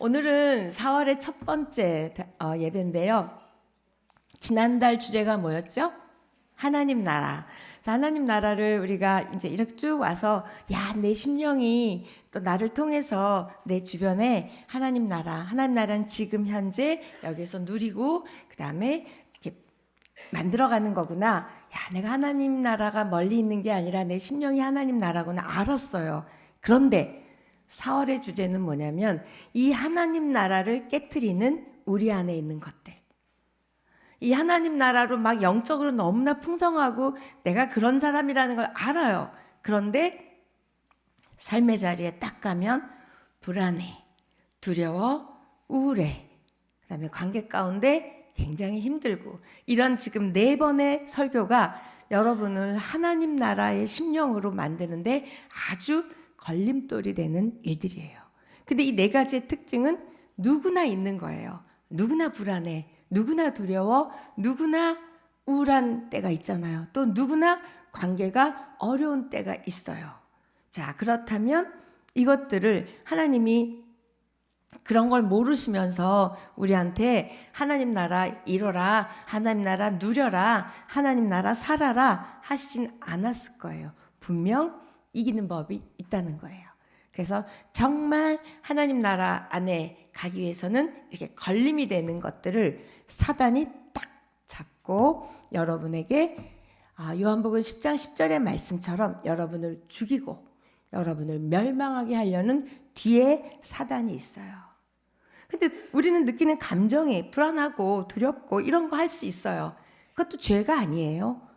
오늘은 4월의 첫 번째 예배인데요. 지난달 주제가 뭐였죠? 하나님 나라. 하나님 나라를 우리가 이제 이렇게 쭉 와서 내 심령이 또 나를 통해서 내 주변에 하나님 나라는 지금 현재 여기서 누리고 그 다음에 이렇게 만들어가는 거구나. 내가 하나님 나라가 멀리 있는 게 아니라 내 심령이 하나님 나라구나 알았어요. 그런데 4월의 주제는 뭐냐면 이 하나님 나라를 깨트리는 우리 안에 있는 것들. 이 하나님 나라로 막 영적으로 너무나 풍성하고 내가 그런 사람이라는 걸 알아요. 그런데 삶의 자리에 딱 가면 불안해, 두려워, 우울해. 그다음에 관계 가운데 굉장히 힘들고 이런 지금 4번의 설교가 여러분을 하나님 나라의 심령으로 만드는데 아주 걸림돌이 되는 일들이에요. 근데 이 4가지의 특징은 누구나 있는 거예요. 누구나 불안해, 누구나 두려워, 누구나 우울한 때가 있잖아요. 또 누구나 관계가 어려운 때가 있어요. 자, 그렇다면 이것들을 하나님이 그런 걸 모르시면서 우리한테 하나님 나라 이뤄라, 하나님 나라 누려라, 하나님 나라 살아라 하시진 않았을 거예요. 분명 이기는 법이 있다는 거예요. 그래서 정말 하나님 나라 안에 가기 위해서는 이렇게 걸림이 되는 것들을 사단이 딱 잡고 여러분에게 요한복음 10장 10절의 말씀처럼 여러분을 죽이고 여러분을 멸망하게 하려는 뒤에 사단이 있어요. 근데 우리는 느끼는 감정이 불안하고 두렵고 이런 거 할 수 있어요. 그것도 죄가 아니에요.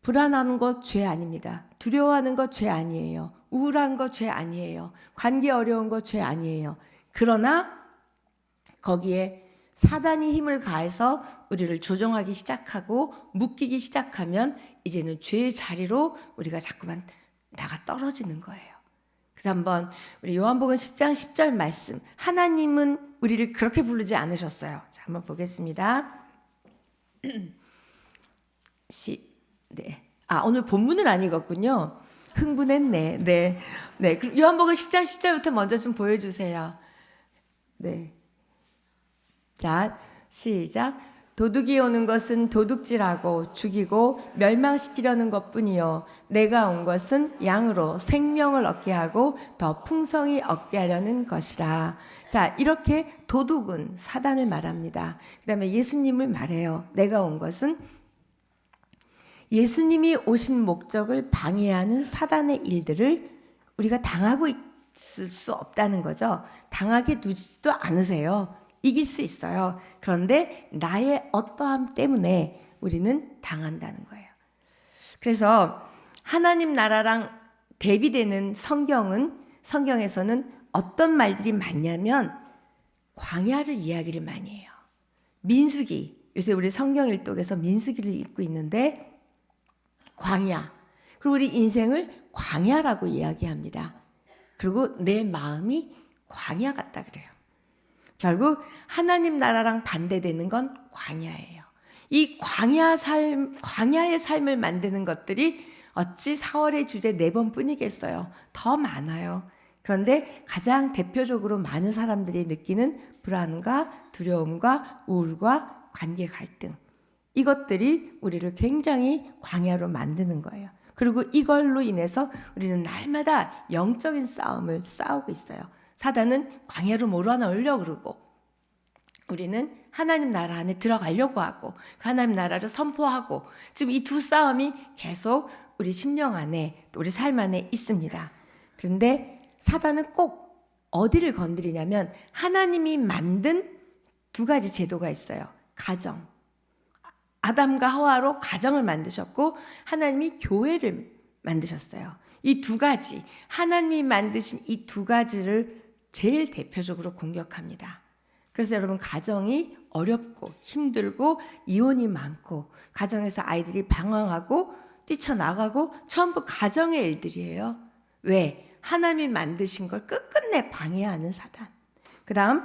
불안한 것 죄 아닙니다. 두려워하는 것 죄 아니에요. 우울한 것 죄 아니에요. 관계 어려운 것 죄 아니에요. 그러나 거기에 사단이 힘을 가해서 우리를 조종하기 시작하고 묶이기 시작하면 이제는 죄의 자리로 우리가 자꾸만 나가 떨어지는 거예요. 그래서 한번 우리 요한복음 10장 10절 말씀, 하나님은 우리를 그렇게 부르지 않으셨어요. 자, 한번 보겠습니다. 네. 오늘 본문을 안 읽었군요. 흥분했네. 네. 요한복음 10장 10절부터 먼저 좀 보여주세요. 네. 자, 시작. 도둑이 오는 것은 도둑질하고 죽이고 멸망시키려는 것뿐이요 내가 온 것은 양으로 생명을 얻게 하고 더 풍성히 얻게 하려는 것이라. 자, 이렇게 도둑은 사단을 말합니다. 그 다음에 예수님을 말해요. 내가 온 것은 예수님이 오신 목적을 방해하는 사단의 일들을 우리가 당하고 있을 수 없다는 거죠. 당하게 두지도 않으세요. 이길 수 있어요. 그런데 나의 어떠함 때문에 우리는 당한다는 거예요. 그래서 하나님 나라랑 대비되는 성경에서는 어떤 말들이 많냐면 광야를 이야기를 많이 해요. 민수기, 요새 우리 성경 일독에서 민수기를 읽고 있는데 광야, 그리고 우리 인생을 광야라고 이야기합니다. 그리고 내 마음이 광야 같다 그래요. 결국 하나님 나라랑 반대되는 건 광야예요. 이 광야의 삶을 만드는 것들이 어찌 4월의 주제 4번뿐이겠어요. 더 많아요. 그런데 가장 대표적으로 많은 사람들이 느끼는 불안과 두려움과 우울과 관계 갈등, 이것들이 우리를 굉장히 광야로 만드는 거예요. 그리고 이걸로 인해서 우리는 날마다 영적인 싸움을 싸우고 있어요. 사단은 광야로 몰아넣으려고 그러고 우리는 하나님 나라 안에 들어가려고 하고 하나님 나라를 선포하고 지금 이 두 싸움이 계속 우리 심령 안에 또 우리 삶 안에 있습니다. 그런데 사단은 꼭 어디를 건드리냐면 하나님이 만든 2가지 제도가 있어요. 가정. 아담과 하와로 가정을 만드셨고 하나님이 교회를 만드셨어요. 이 2가지, 하나님이 만드신 이 2가지를 제일 대표적으로 공격합니다. 그래서 여러분 가정이 어렵고 힘들고 이혼이 많고 가정에서 아이들이 방황하고 뛰쳐나가고 전부 가정의 일들이에요. 왜? 하나님이 만드신 걸 끝끝내 방해하는 사단. 그 다음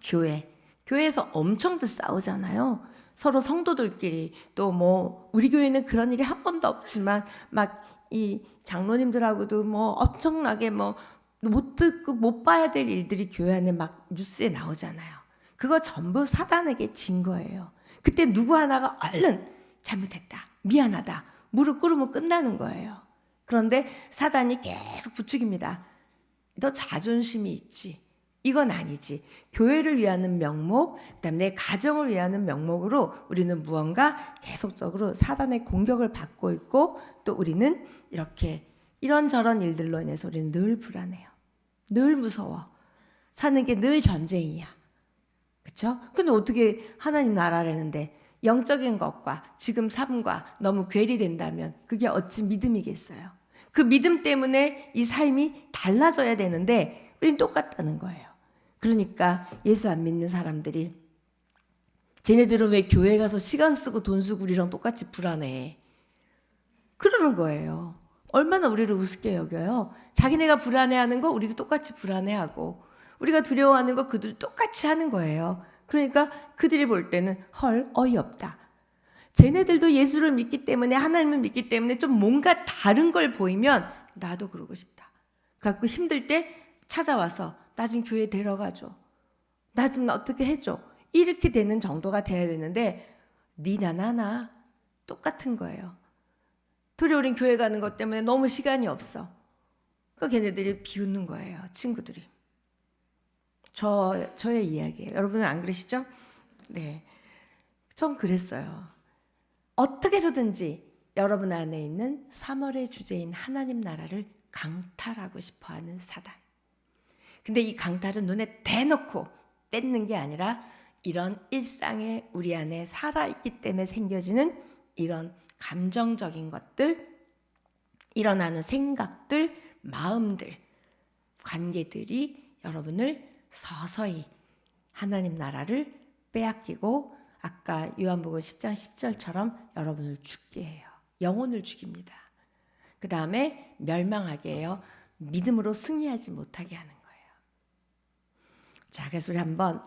교회에서 엄청들 싸우잖아요. 서로 성도들끼리 또 우리 교회는 그런 일이 한 번도 없지만 막 이 장로님들하고도 엄청나게 못 듣고 못 봐야 될 일들이 교회 안에 막 뉴스에 나오잖아요. 그거 전부 사단에게 진 거예요. 그때 누구 하나가 얼른 잘못했다, 미안하다, 무릎 꿇으면 끝나는 거예요. 그런데 사단이 계속 부추깁니다. 너 자존심이 있지, 이건 아니지. 교회를 위하는 명목, 그다음에 내 가정을 위하는 명목으로 우리는 무언가 계속적으로 사단의 공격을 받고 있고, 또 우리는 이렇게 이런저런 일들로 인해서 우리는 늘 불안해요. 늘 무서워. 사는 게 늘 전쟁이야. 그렇죠? 근데 어떻게 하나님 나라라는데 영적인 것과 지금 삶과 너무 괴리된다면 그게 어찌 믿음이겠어요? 그 믿음 때문에 이 삶이 달라져야 되는데 우리는 똑같다는 거예요. 그러니까 예수 안 믿는 사람들이 쟤네들은 왜 교회 가서 시간 쓰고 돈 쓰고 우리랑 똑같이 불안해? 그러는 거예요. 얼마나 우리를 우습게 여겨요. 자기네가 불안해하는 거 우리도 똑같이 불안해하고, 우리가 두려워하는 거 그들도 똑같이 하는 거예요. 그러니까 그들이 볼 때는 헐, 어이없다. 쟤네들도 예수를 믿기 때문에, 하나님을 믿기 때문에 좀 뭔가 다른 걸 보이면 나도 그러고 싶다. 갖고 힘들 때 찾아와서 나 좀 교회 데려가줘, 나 좀 어떻게 해줘, 이렇게 되는 정도가 돼야 되는데 니나 나나 똑같은 거예요. 둘이 우린 교회 가는 것 때문에 너무 시간이 없어. 그러니까 걔네들이 비웃는 거예요. 친구들이. 저의 이야기예요. 여러분은 안 그러시죠? 네, 전 그랬어요. 어떻게 해서든지 여러분 안에 있는 3월의 주제인 하나님 나라를 강탈하고 싶어하는 사단. 근데 이 강탈은 눈에 대놓고 뺏는 게 아니라 이런 일상에 우리 안에 살아있기 때문에 생겨지는 이런 감정적인 것들, 일어나는 생각들, 마음들, 관계들이 여러분을 서서히 하나님 나라를 빼앗기고, 아까 요한복음 10장 10절처럼 여러분을 죽게 해요. 영혼을 죽입니다. 그 다음에 멸망하게 해요. 믿음으로 승리하지 못하게 하는 거예요. 자, 그래서 우리 한번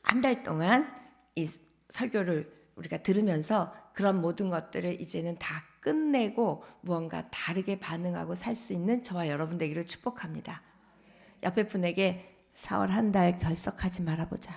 한 달 동안 이 설교를 우리가 들으면서 그런 모든 것들을 이제는 다 끝내고 무언가 다르게 반응하고 살 수 있는 저와 여러분 되기를 축복합니다. 옆에 분에게 4월 한 달 결석하지 말아보자.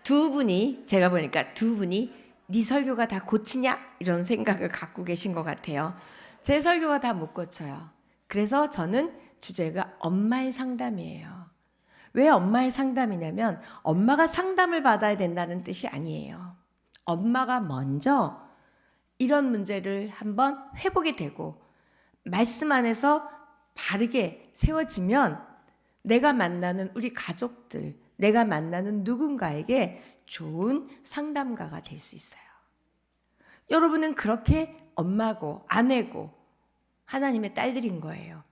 두 분이, 제가 보니까 두 분이 네 설교가 다 고치냐? 이런 생각을 갖고 계신 것 같아요. 제 설교가 다 못 고쳐요. 그래서 저는 주제가 엄마의 상담이에요. 왜 엄마의 상담이냐면 엄마가 상담을 받아야 된다는 뜻이 아니에요. 엄마가 먼저 이런 문제를 한번 해보게 되고 말씀 안에서 바르게 세워지면 내가 만나는 우리 가족들, 내가 만나는 누군가에게 좋은 상담가가 될 수 있어요. 여러분은 그렇게 엄마고 아내고 하나님의 딸들인 거예요.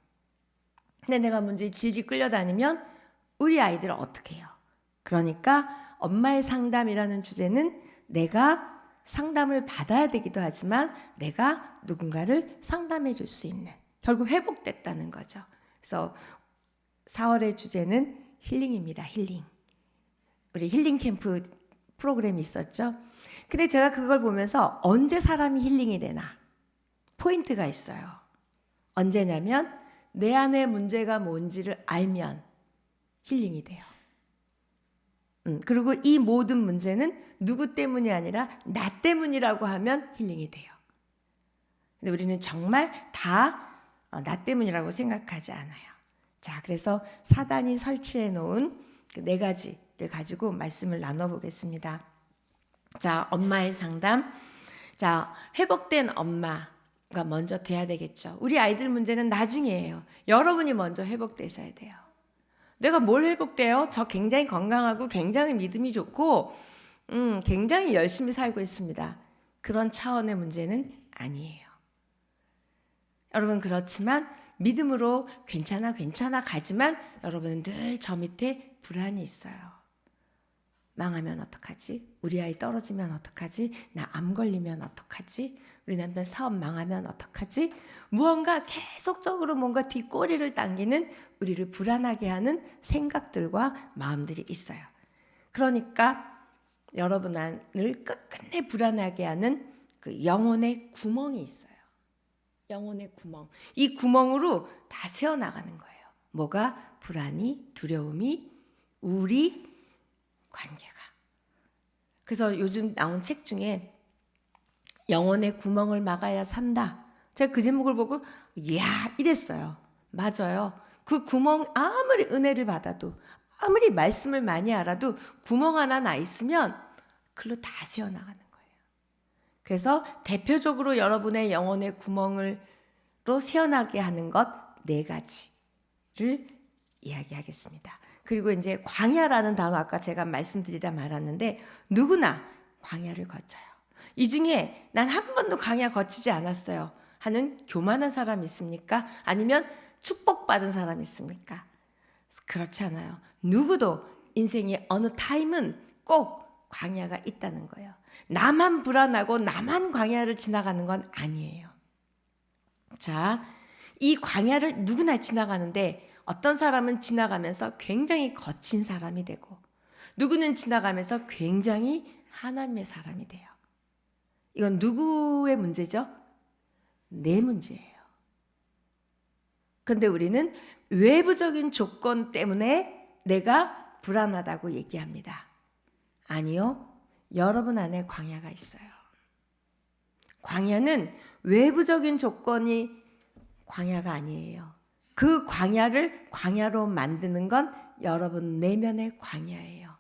근데 내가 문제에 질질 끌려다니면 우리 아이들을 어떻게 해요? 그러니까 엄마의 상담이라는 주제는 내가 상담을 받아야 되기도 하지만 내가 누군가를 상담해 줄 수 있는, 결국 회복됐다는 거죠. 그래서 4월의 주제는 힐링입니다. 힐링. 우리 힐링 캠프 프로그램이 있었죠. 근데 제가 그걸 보면서 언제 사람이 힐링이 되나 포인트가 있어요. 언제냐면 내 안에 문제가 뭔지를 알면 힐링이 돼요. 그리고 이 모든 문제는 누구 때문이 아니라 나 때문이라고 하면 힐링이 돼요. 근데 우리는 정말 다 나 때문이라고 생각하지 않아요. 자, 그래서 사단이 설치해 놓은 그 4가지를 가지고 말씀을 나눠보겠습니다. 자, 엄마의 상담. 자, 회복된 엄마가 먼저 돼야 되겠죠. 우리 아이들 문제는 나중이에요. 여러분이 먼저 회복되셔야 돼요. 내가 뭘 회복돼요? 저 굉장히 건강하고 굉장히 믿음이 좋고 굉장히 열심히 살고 있습니다. 그런 차원의 문제는 아니에요. 여러분, 그렇지만 믿음으로 괜찮아 가지만 여러분은 늘 저 밑에 불안이 있어요. 망하면 어떡하지? 우리 아이 떨어지면 어떡하지? 나 암 걸리면 어떡하지? 우리 남편 사업 망하면 어떡하지? 무언가 계속적으로 뭔가 뒷꼬리를 당기는, 우리를 불안하게 하는 생각들과 마음들이 있어요. 그러니까 여러분을 끝끝내 불안하게 하는 그 영혼의 구멍이 있어요. 영혼의 구멍. 이 구멍으로 다 새어나가는 거예요. 뭐가? 불안이, 두려움이, 우울이, 관계가. 그래서 요즘 나온 책 중에 영혼의 구멍을 막아야 산다. 제가 그 제목을 보고 이야 이랬어요. 맞아요. 그 구멍 아무리 은혜를 받아도 아무리 말씀을 많이 알아도 구멍 하나 나 있으면 글로 다 새어나가는 거예요. 그래서 대표적으로 여러분의 영혼의 구멍으로 새어나게 하는 것 4가지를 이야기하겠습니다. 그리고 이제 광야라는 단어 아까 제가 말씀드리다 말았는데 누구나 광야를 거쳐요. 이 중에 난 한 번도 광야 거치지 않았어요 하는 교만한 사람 있습니까? 아니면 축복받은 사람 있습니까? 그렇지 않아요. 누구도 인생의 어느 타임은 꼭 광야가 있다는 거예요. 나만 불안하고 나만 광야를 지나가는 건 아니에요. 자, 이 광야를 누구나 지나가는데 어떤 사람은 지나가면서 굉장히 거친 사람이 되고 누구는 지나가면서 굉장히 하나님의 사람이 돼요. 이건 누구의 문제죠? 내 문제예요. 그런데 우리는 외부적인 조건 때문에 내가 불안하다고 얘기합니다. 아니요. 여러분 안에 광야가 있어요. 광야는 외부적인 조건이 광야가 아니에요. 그 광야를 광야로 만드는 건 여러분 내면의 광야예요.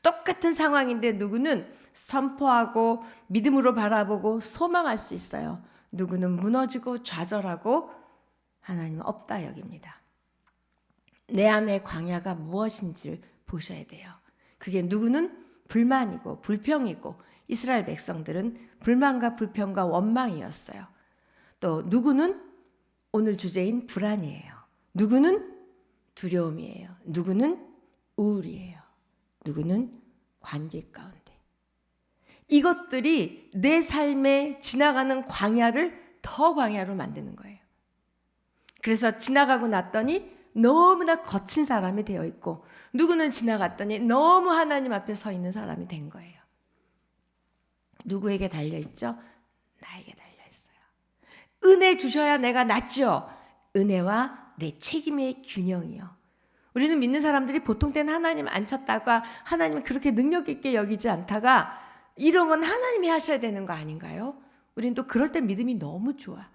똑같은 상황인데 누구는 선포하고 믿음으로 바라보고 소망할 수 있어요. 누구는 무너지고 좌절하고 하나님은 없다 여깁니다. 내 안의 광야가 무엇인지를 보셔야 돼요. 그게 누구는 불만이고 불평이고 이스라엘 백성들은 불만과 불평과 원망이었어요. 또 누구는 오늘 주제인 불안이에요. 누구는 두려움이에요. 누구는 우울이에요. 누구는 관계 가운데. 이것들이 내 삶에 지나가는 광야를 더 광야로 만드는 거예요. 그래서 지나가고 났더니 너무나 거친 사람이 되어 있고 누구는 지나갔더니 너무 하나님 앞에 서 있는 사람이 된 거예요. 누구에게 달려있죠? 나에게 달려있어요. 은혜 주셔야 내가 낫죠. 은혜와 내 책임의 균형이요. 우리는 믿는 사람들이 보통 때는 하나님 안 찾다가 하나님은 그렇게 능력 있게 여기지 않다가 이런 건 하나님이 하셔야 되는 거 아닌가요? 우리는 또 그럴 때 믿음이 너무 좋아.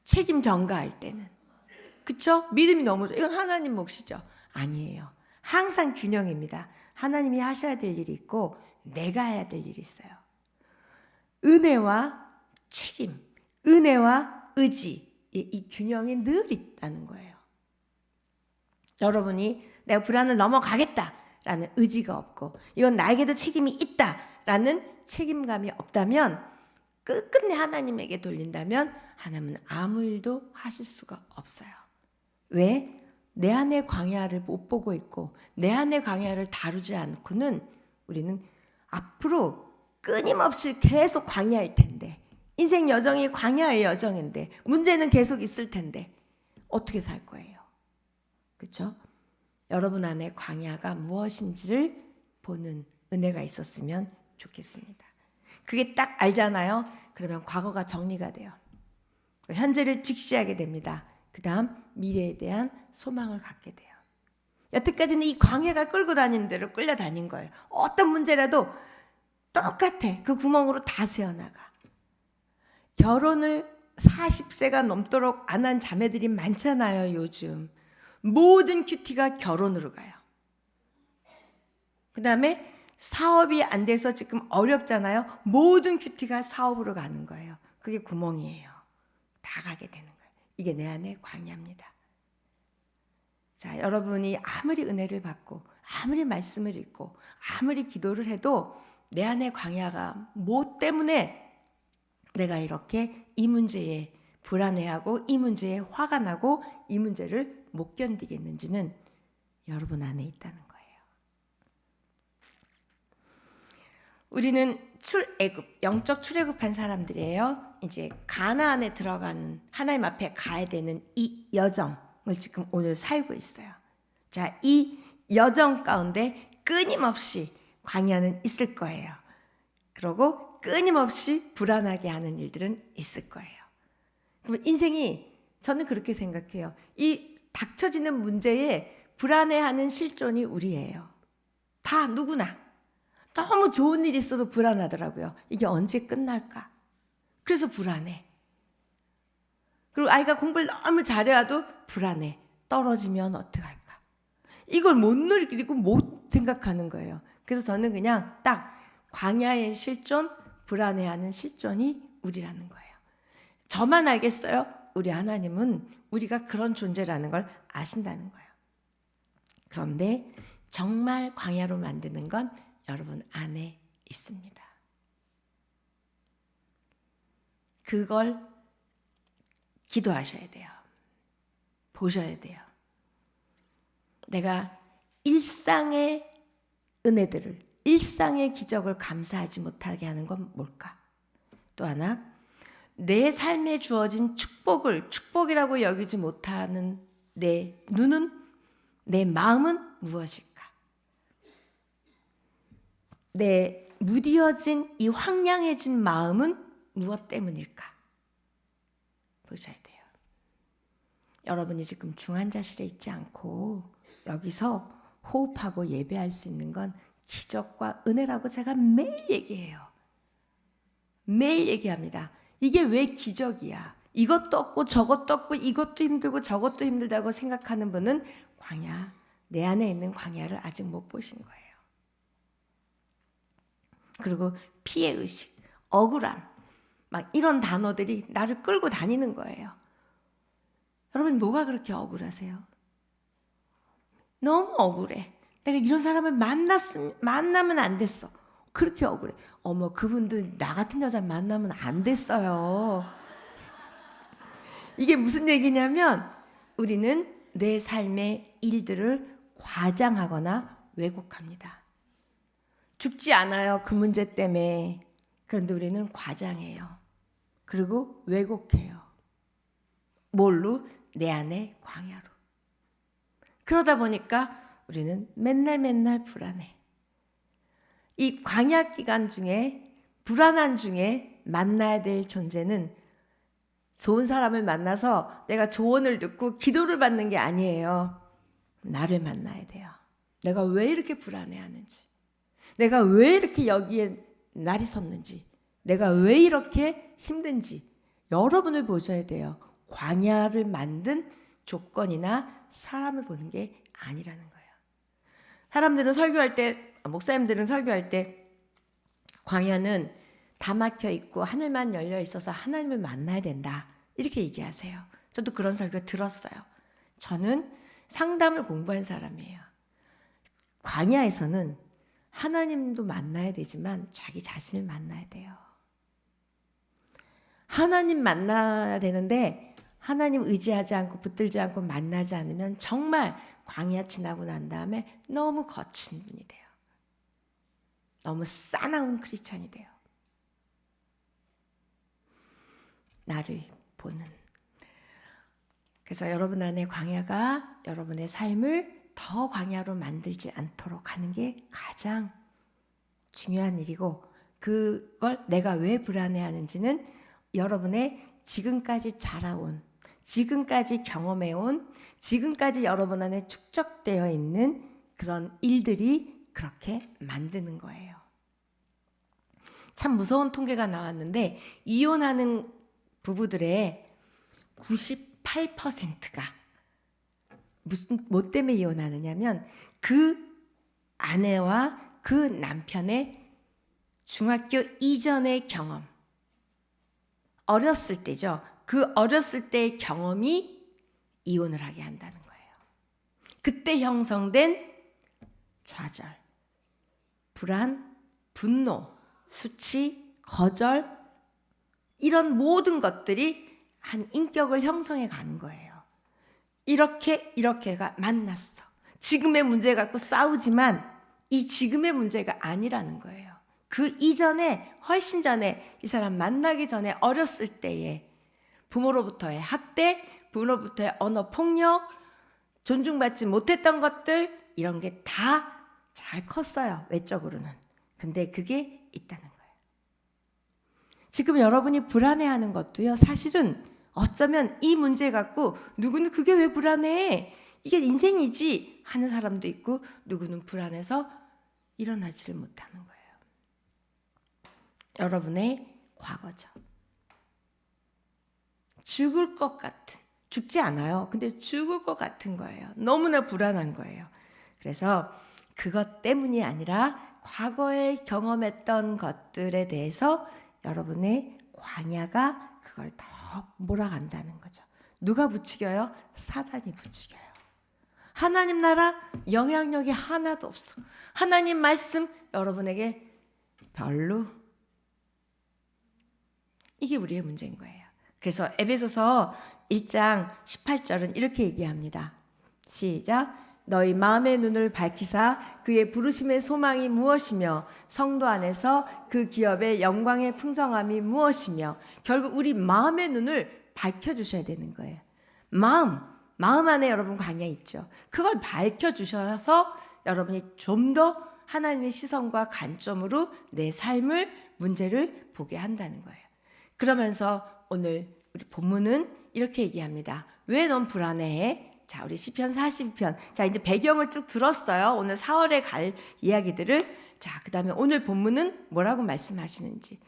책임 전가할 때는. 그쵸? 믿음이 너무 좋아. 이건 하나님 몫이죠. 아니에요. 항상 균형입니다. 하나님이 하셔야 될 일이 있고 내가 해야 될 일이 있어요. 은혜와 책임, 은혜와 의지, 이 균형이 늘 있다는 거예요. 여러분이 내가 불안을 넘어가겠다라는 의지가 없고 이건 나에게도 책임이 있다라는 책임감이 없다면 끝끝내 하나님에게 돌린다면 하나님은 아무 일도 하실 수가 없어요. 왜? 내 안의 광야를 못 보고 있고 내 안의 광야를 다루지 않고는 우리는 앞으로 끊임없이 계속 광야일 텐데 인생 여정이 광야의 여정인데 문제는 계속 있을 텐데 어떻게 살 거예요? 그렇죠? 여러분 안에 광야가 무엇인지를 보는 은혜가 있었으면 좋겠습니다. 그게 딱 알잖아요. 그러면 과거가 정리가 돼요. 현재를 직시하게 됩니다. 그 다음 미래에 대한 소망을 갖게 돼요. 여태까지는 이 광야가 끌고 다니는 대로 끌려다닌 거예요. 어떤 문제라도 똑같아. 그 구멍으로 다 새어나가. 결혼을 40세가 넘도록 안 한 자매들이 많잖아요. 요즘. 모든 큐티가 결혼으로 가요. 그 다음에 사업이 안 돼서 지금 어렵잖아요. 모든 큐티가 사업으로 가는 거예요. 그게 구멍이에요. 다 가게 되는 거예요. 이게 내 안의 광야입니다. 자, 여러분이 아무리 은혜를 받고 아무리 말씀을 읽고 아무리 기도를 해도 내 안의 광야가 뭐 때문에 내가 이렇게 이 문제에 불안해하고 이 문제에 화가 나고 이 문제를 못 견디겠는지는 여러분 안에 있다는 거예요. 우리는 출애굽, 영적 출애굽한 사람들이에요. 이제 가나안에 들어가는 하나님 앞에 가야 되는 이 여정을 지금 오늘 살고 있어요. 자, 이 여정 가운데 끊임없이 광야는 있을 거예요. 그러고 끊임없이 불안하게 하는 일들은 있을 거예요. 그럼 인생이 저는 그렇게 생각해요. 이 닥쳐지는 문제에 불안해하는 실존이 우리예요. 다 누구나. 너무 좋은 일이 있어도 불안하더라고요. 이게 언제 끝날까? 그래서 불안해. 그리고 아이가 공부를 너무 잘해와도 불안해. 떨어지면 어떡할까? 이걸 못 누리고 못 생각하는 거예요. 그래서 저는 그냥 딱 광야의 실존, 불안해하는 실존이 우리라는 거예요. 저만 알겠어요? 우리 하나님은 우리가 그런 존재라는 걸 아신다는 거예요. 그런데 정말 광야로 만드는 건 여러분 안에 있습니다. 그걸 기도하셔야 돼요. 보셔야 돼요. 내가 일상의 은혜들을, 일상의 기적을 감사하지 못하게 하는 건 뭘까? 또 하나, 내 삶에 주어진 축복을 축복이라고 여기지 못하는 내 눈은, 내 마음은 무엇일까? 내 무뎌진 이 황량해진 마음은 무엇 때문일까? 보셔야 돼요. 여러분이 지금 중환자실에 있지 않고 여기서 호흡하고 예배할 수 있는 건 기적과 은혜라고 제가 매일 얘기해요. 매일 얘기합니다. 이게 왜 기적이야? 이것도 없고 저것도 없고 이것도 힘들고 저것도 힘들다고 생각하는 분은 광야, 내 안에 있는 광야를 아직 못 보신 거예요. 그리고 피해의식, 억울함, 막 이런 단어들이 나를 끌고 다니는 거예요. 여러분 뭐가 그렇게 억울하세요? 너무 억울해. 내가 이런 사람을 만나면 안 됐어. 그렇게 억울해. 어머, 그분들 나 같은 여자 만나면 안 됐어요. 이게 무슨 얘기냐면 우리는 내 삶의 일들을 과장하거나 왜곡합니다. 죽지 않아요. 그 문제 때문에. 그런데 우리는 과장해요. 그리고 왜곡해요. 뭘로? 내 안에 광야로. 그러다 보니까 우리는 맨날 불안해. 이 광야 기간 중에 불안한 중에 만나야 될 존재는 좋은 사람을 만나서 내가 조언을 듣고 기도를 받는 게 아니에요. 나를 만나야 돼요. 내가 왜 이렇게 불안해하는지, 내가 왜 이렇게 여기에 날이 섰는지, 내가 왜 이렇게 힘든지 여러분을 보셔야 돼요. 광야를 만든 조건이나 사람을 보는 게 아니라는 거예요. 사람들은 설교할 때, 목사님들은 설교할 때 광야는 다 막혀 있고 하늘만 열려 있어서 하나님을 만나야 된다 이렇게 얘기하세요. 저도 그런 설교 들었어요. 저는 상담을 공부한 사람이에요. 광야에서는 하나님도 만나야 되지만 자기 자신을 만나야 돼요. 하나님 만나야 되는데 하나님 의지하지 않고 붙들지 않고 만나지 않으면 정말 광야 지나고 난 다음에 너무 거친 분이 돼요. 너무 싸나운 크리스찬이 돼요. 나를 보는. 그래서 여러분 안에 광야가 여러분의 삶을 더 광야로 만들지 않도록 하는 게 가장 중요한 일이고, 그걸 내가 왜 불안해하는지는 여러분의 지금까지 자라온, 지금까지 경험해온, 지금까지 여러분 안에 축적되어 있는 그런 일들이 그렇게 만드는 거예요. 참 무서운 통계가 나왔는데 이혼하는 부부들의 98%가 뭐 때문에 이혼하느냐면 그 아내와 그 남편의 중학교 이전의 경험, 어렸을 때죠. 그 어렸을 때의 경험이 이혼을 하게 한다는 거예요. 그때 형성된 좌절, 불안, 분노, 수치, 거절, 이런 것들이 한 인격을 형성해 가는 거예요. 이렇게가 만났어. 지금의 문제 갖고 싸우지만 이 지금의 문제가 아니라는 거예요. 그 이전에, 훨씬 전에, 이 사람 만나기 전에 어렸을 때에 부모로부터의 학대, 부모로부터의 언어 폭력, 존중받지 못했던 것들, 이런 게 다 잘 컸어요. 외적으로는. 근데 그게 있다는 거예요. 지금 여러분이 불안해하는 것도요, 사실은 어쩌면 이 문제 갖고 누구는 그게 왜 불안해? 이게 인생이지 하는 사람도 있고, 누구는 불안해서 일어나지를 못하는 거예요. 여러분의 과거죠. 죽을 것 같은, 죽지 않아요. 근데 죽을 것 같은 거예요. 너무나 불안한 거예요. 그래서 그것 때문이 아니라 과거에 경험했던 것들에 대해서 여러분의 광야가 그걸 더 몰아간다는 거죠. 누가 부추겨요? 사단이 부추겨요. 하나님 나라 영향력이 하나도 없어. 하나님 말씀 여러분에게 별로. 이게 우리의 문제인 거예요. 그래서 에베소서 1장 18절은 이렇게 얘기합니다. 시작. 너희 마음의 눈을 밝히사 그의 부르심의 소망이 무엇이며 성도 안에서 그 기업의 영광의 풍성함이 무엇이며, 결국 우리 마음의 눈을 밝혀주셔야 되는 거예요. 마음 안에 여러분 광야 있죠. 그걸 밝혀주셔서 여러분이 좀 더 하나님의 시선과 관점으로 내 삶을, 문제를 보게 한다는 거예요. 그러면서 오늘 우리 본문은 이렇게 얘기합니다. 왜 넌 불안해? 자, 우리 시편 42편. 자, 이제 배경을 쭉 들었어요. 오늘 4월에 갈 이야기들을. 자, 그 다음에 오늘 본문은 뭐라고 말씀하시는지.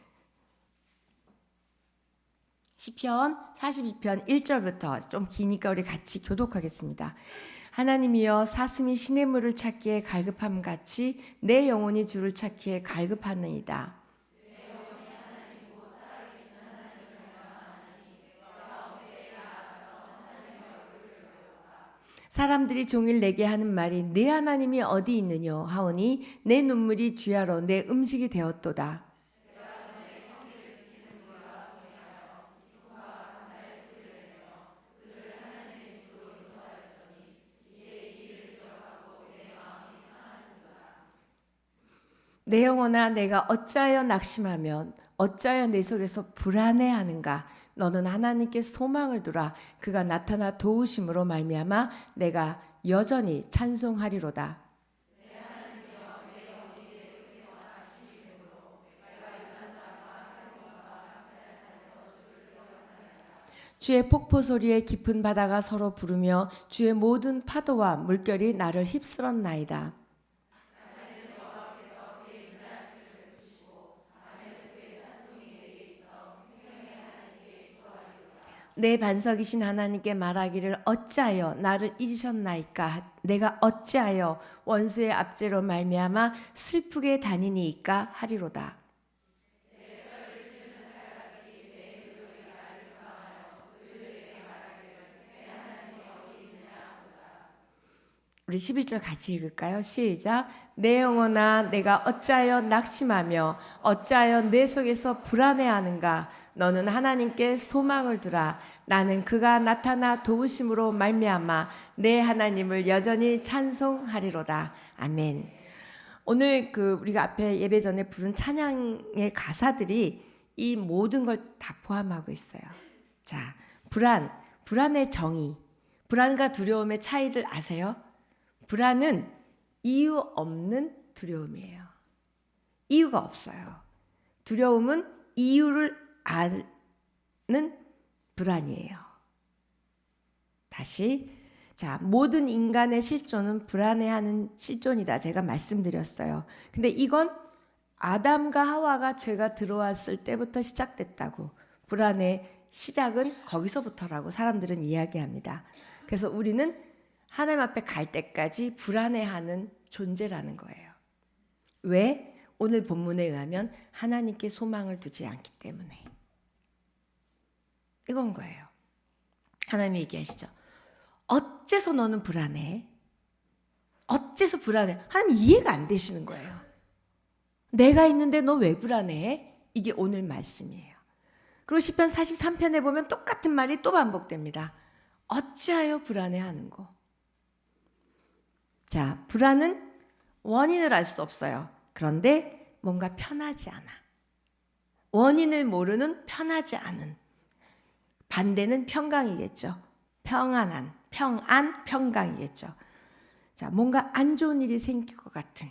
시편 42편 1절부터 좀 기니까 우리 같이 교독하겠습니다. 하나님이여, 사슴이 시냇물을 찾기에 갈급함 같이 내 영혼이 주를 찾기에 갈급하느이다. 사람들이 종일 내게 하는 말이 내 하나님이 어디 있느뇨 하오니 내 눈물이 주야로 내 음식이 되었도다. 내 영혼아, 내가 어찌하여 낙심하며 어찌하여 내 속에서 불안해하는가? 너는 하나님께 소망을 두라. 그가 나타나 도우심으로 말미암아 내가 여전히 찬송하리로다. 주의 폭포 소리에 깊은 바다가 서로 부르며 주의 모든 파도와 물결이 나를 휩쓸었나이다. 내 반석이신 하나님께 말하기를 어찌하여 나를 잊으셨나이까? 내가 어찌하여 원수의 압제로 말미암아 슬프게 다니니이까 하리로다. 우리 11절 같이 읽을까요? 시작. 내 영혼아, 내가 어찌하여 낙심하며 어찌하여 내 속에서 불안해하는가? 너는 하나님께 소망을 두라. 나는 그가 나타나 도우심으로 말미암아 내 하나님을 여전히 찬송하리로다. 아멘. 오늘 우리가 앞에 예배 전에 부른 찬양의 가사들이 이 모든 걸 다 포함하고 있어요. 자, 불안의 정의, 불안과 두려움의 차이를 아세요? 불안은 이유 없는 두려움이에요. 이유가 없어요. 두려움은 이유를 아는 불안이에요. 다시, 자, 모든 인간의 실존은 불안해하는 실존이다. 제가 말씀드렸어요. 근데 이건 아담과 하와가 죄가 들어왔을 때부터 시작됐다고. 불안의 시작은 거기서부터라고 사람들은 이야기합니다. 그래서 우리는 하나님 앞에 갈 때까지 불안해하는 존재라는 거예요. 왜? 오늘 본문에 의하면 하나님께 소망을 두지 않기 때문에. 이건 거예요. 하나님이 얘기하시죠. 어째서 너는 불안해? 어째서 불안해? 하나님 이해가 안 되시는 거예요. 내가 있는데 너 왜 불안해? 이게 오늘 말씀이에요. 그리고 시편 43편에 보면 똑같은 말이 또 반복됩니다. 어찌하여 불안해하는고? 자, 불안은 원인을 알 수 없어요. 그런데 뭔가 편하지 않아. 원인을 모르는 편하지 않은. 반대는 평강이겠죠. 평안한, 평강이겠죠. 자, 뭔가 안 좋은 일이 생길 것 같은,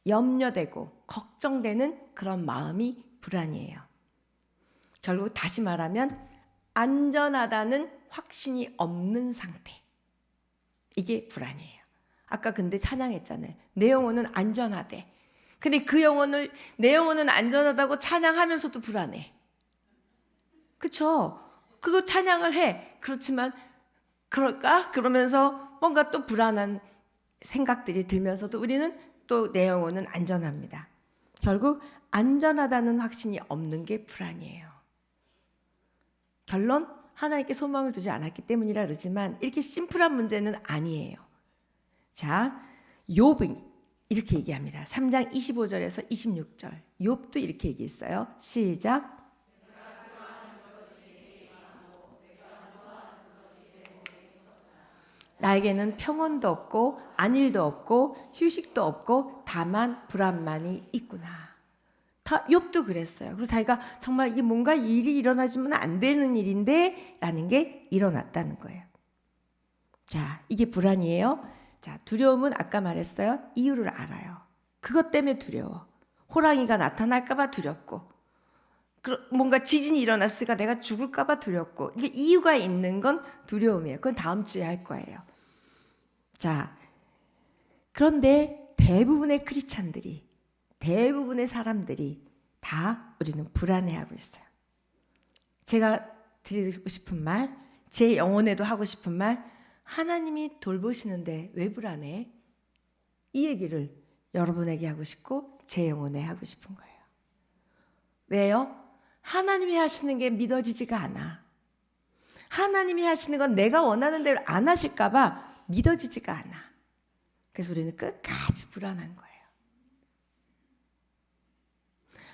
염려되고 걱정되는 그런 마음이 불안이에요. 결국 다시 말하면 안전하다는 확신이 없는 상태. 이게 불안이에요. 아까 근데 찬양했잖아요. 내 영혼은 안전하대. 근데 내 영혼은 안전하다고 찬양하면서도 불안해. 그쵸? 그거 찬양을 해. 그렇지만 그럴까? 그러면서 뭔가 또 불안한 생각들이 들면서도 우리는 또 내 영혼은 안전합니다. 결국 안전하다는 확신이 없는 게 불안이에요. 결론, 하나님께 소망을 두지 않았기 때문이라 그러지만 이렇게 심플한 문제는 아니에요. 자, 욥이 이렇게 얘기합니다. 3장 25절에서 26절. 욥도 이렇게 얘기했어요. 시작. 나에게는 평온도 없고 안일도 없고 휴식도 없고 다만 불안만이 있구나. 욥도 그랬어요. 그리고 자기가 정말 이게 뭔가 일이 일어나지면 안 되는 일인데 라는 게 일어났다는 거예요. 자, 이게 불안이에요. 자, 두려움은 아까 말했어요. 이유를 알아요. 그것 때문에 두려워. 호랑이가 나타날까 봐 두렵고 뭔가 지진이 일어났으니까 내가 죽을까 봐 두렵고 이게 이유가 있는 건 두려움이에요. 그건 다음 주에 할 거예요. 자, 그런데 대부분의 크리스찬들이 대부분의 사람들이 다 우리는 불안해하고 있어요. 제가 드리고 싶은 말, 제 영혼에도 하고 싶은 말, 하나님이 돌보시는데 왜 불안해? 이 얘기를 여러분에게 하고 싶고 제 영혼에 하고 싶은 거예요. 왜요? 하나님이 하시는 게 믿어지지가 않아. 하나님이 하시는 건 내가 원하는 대로 안 하실까 봐 믿어지지가 않아. 그래서 우리는 끝까지 불안한 거예요.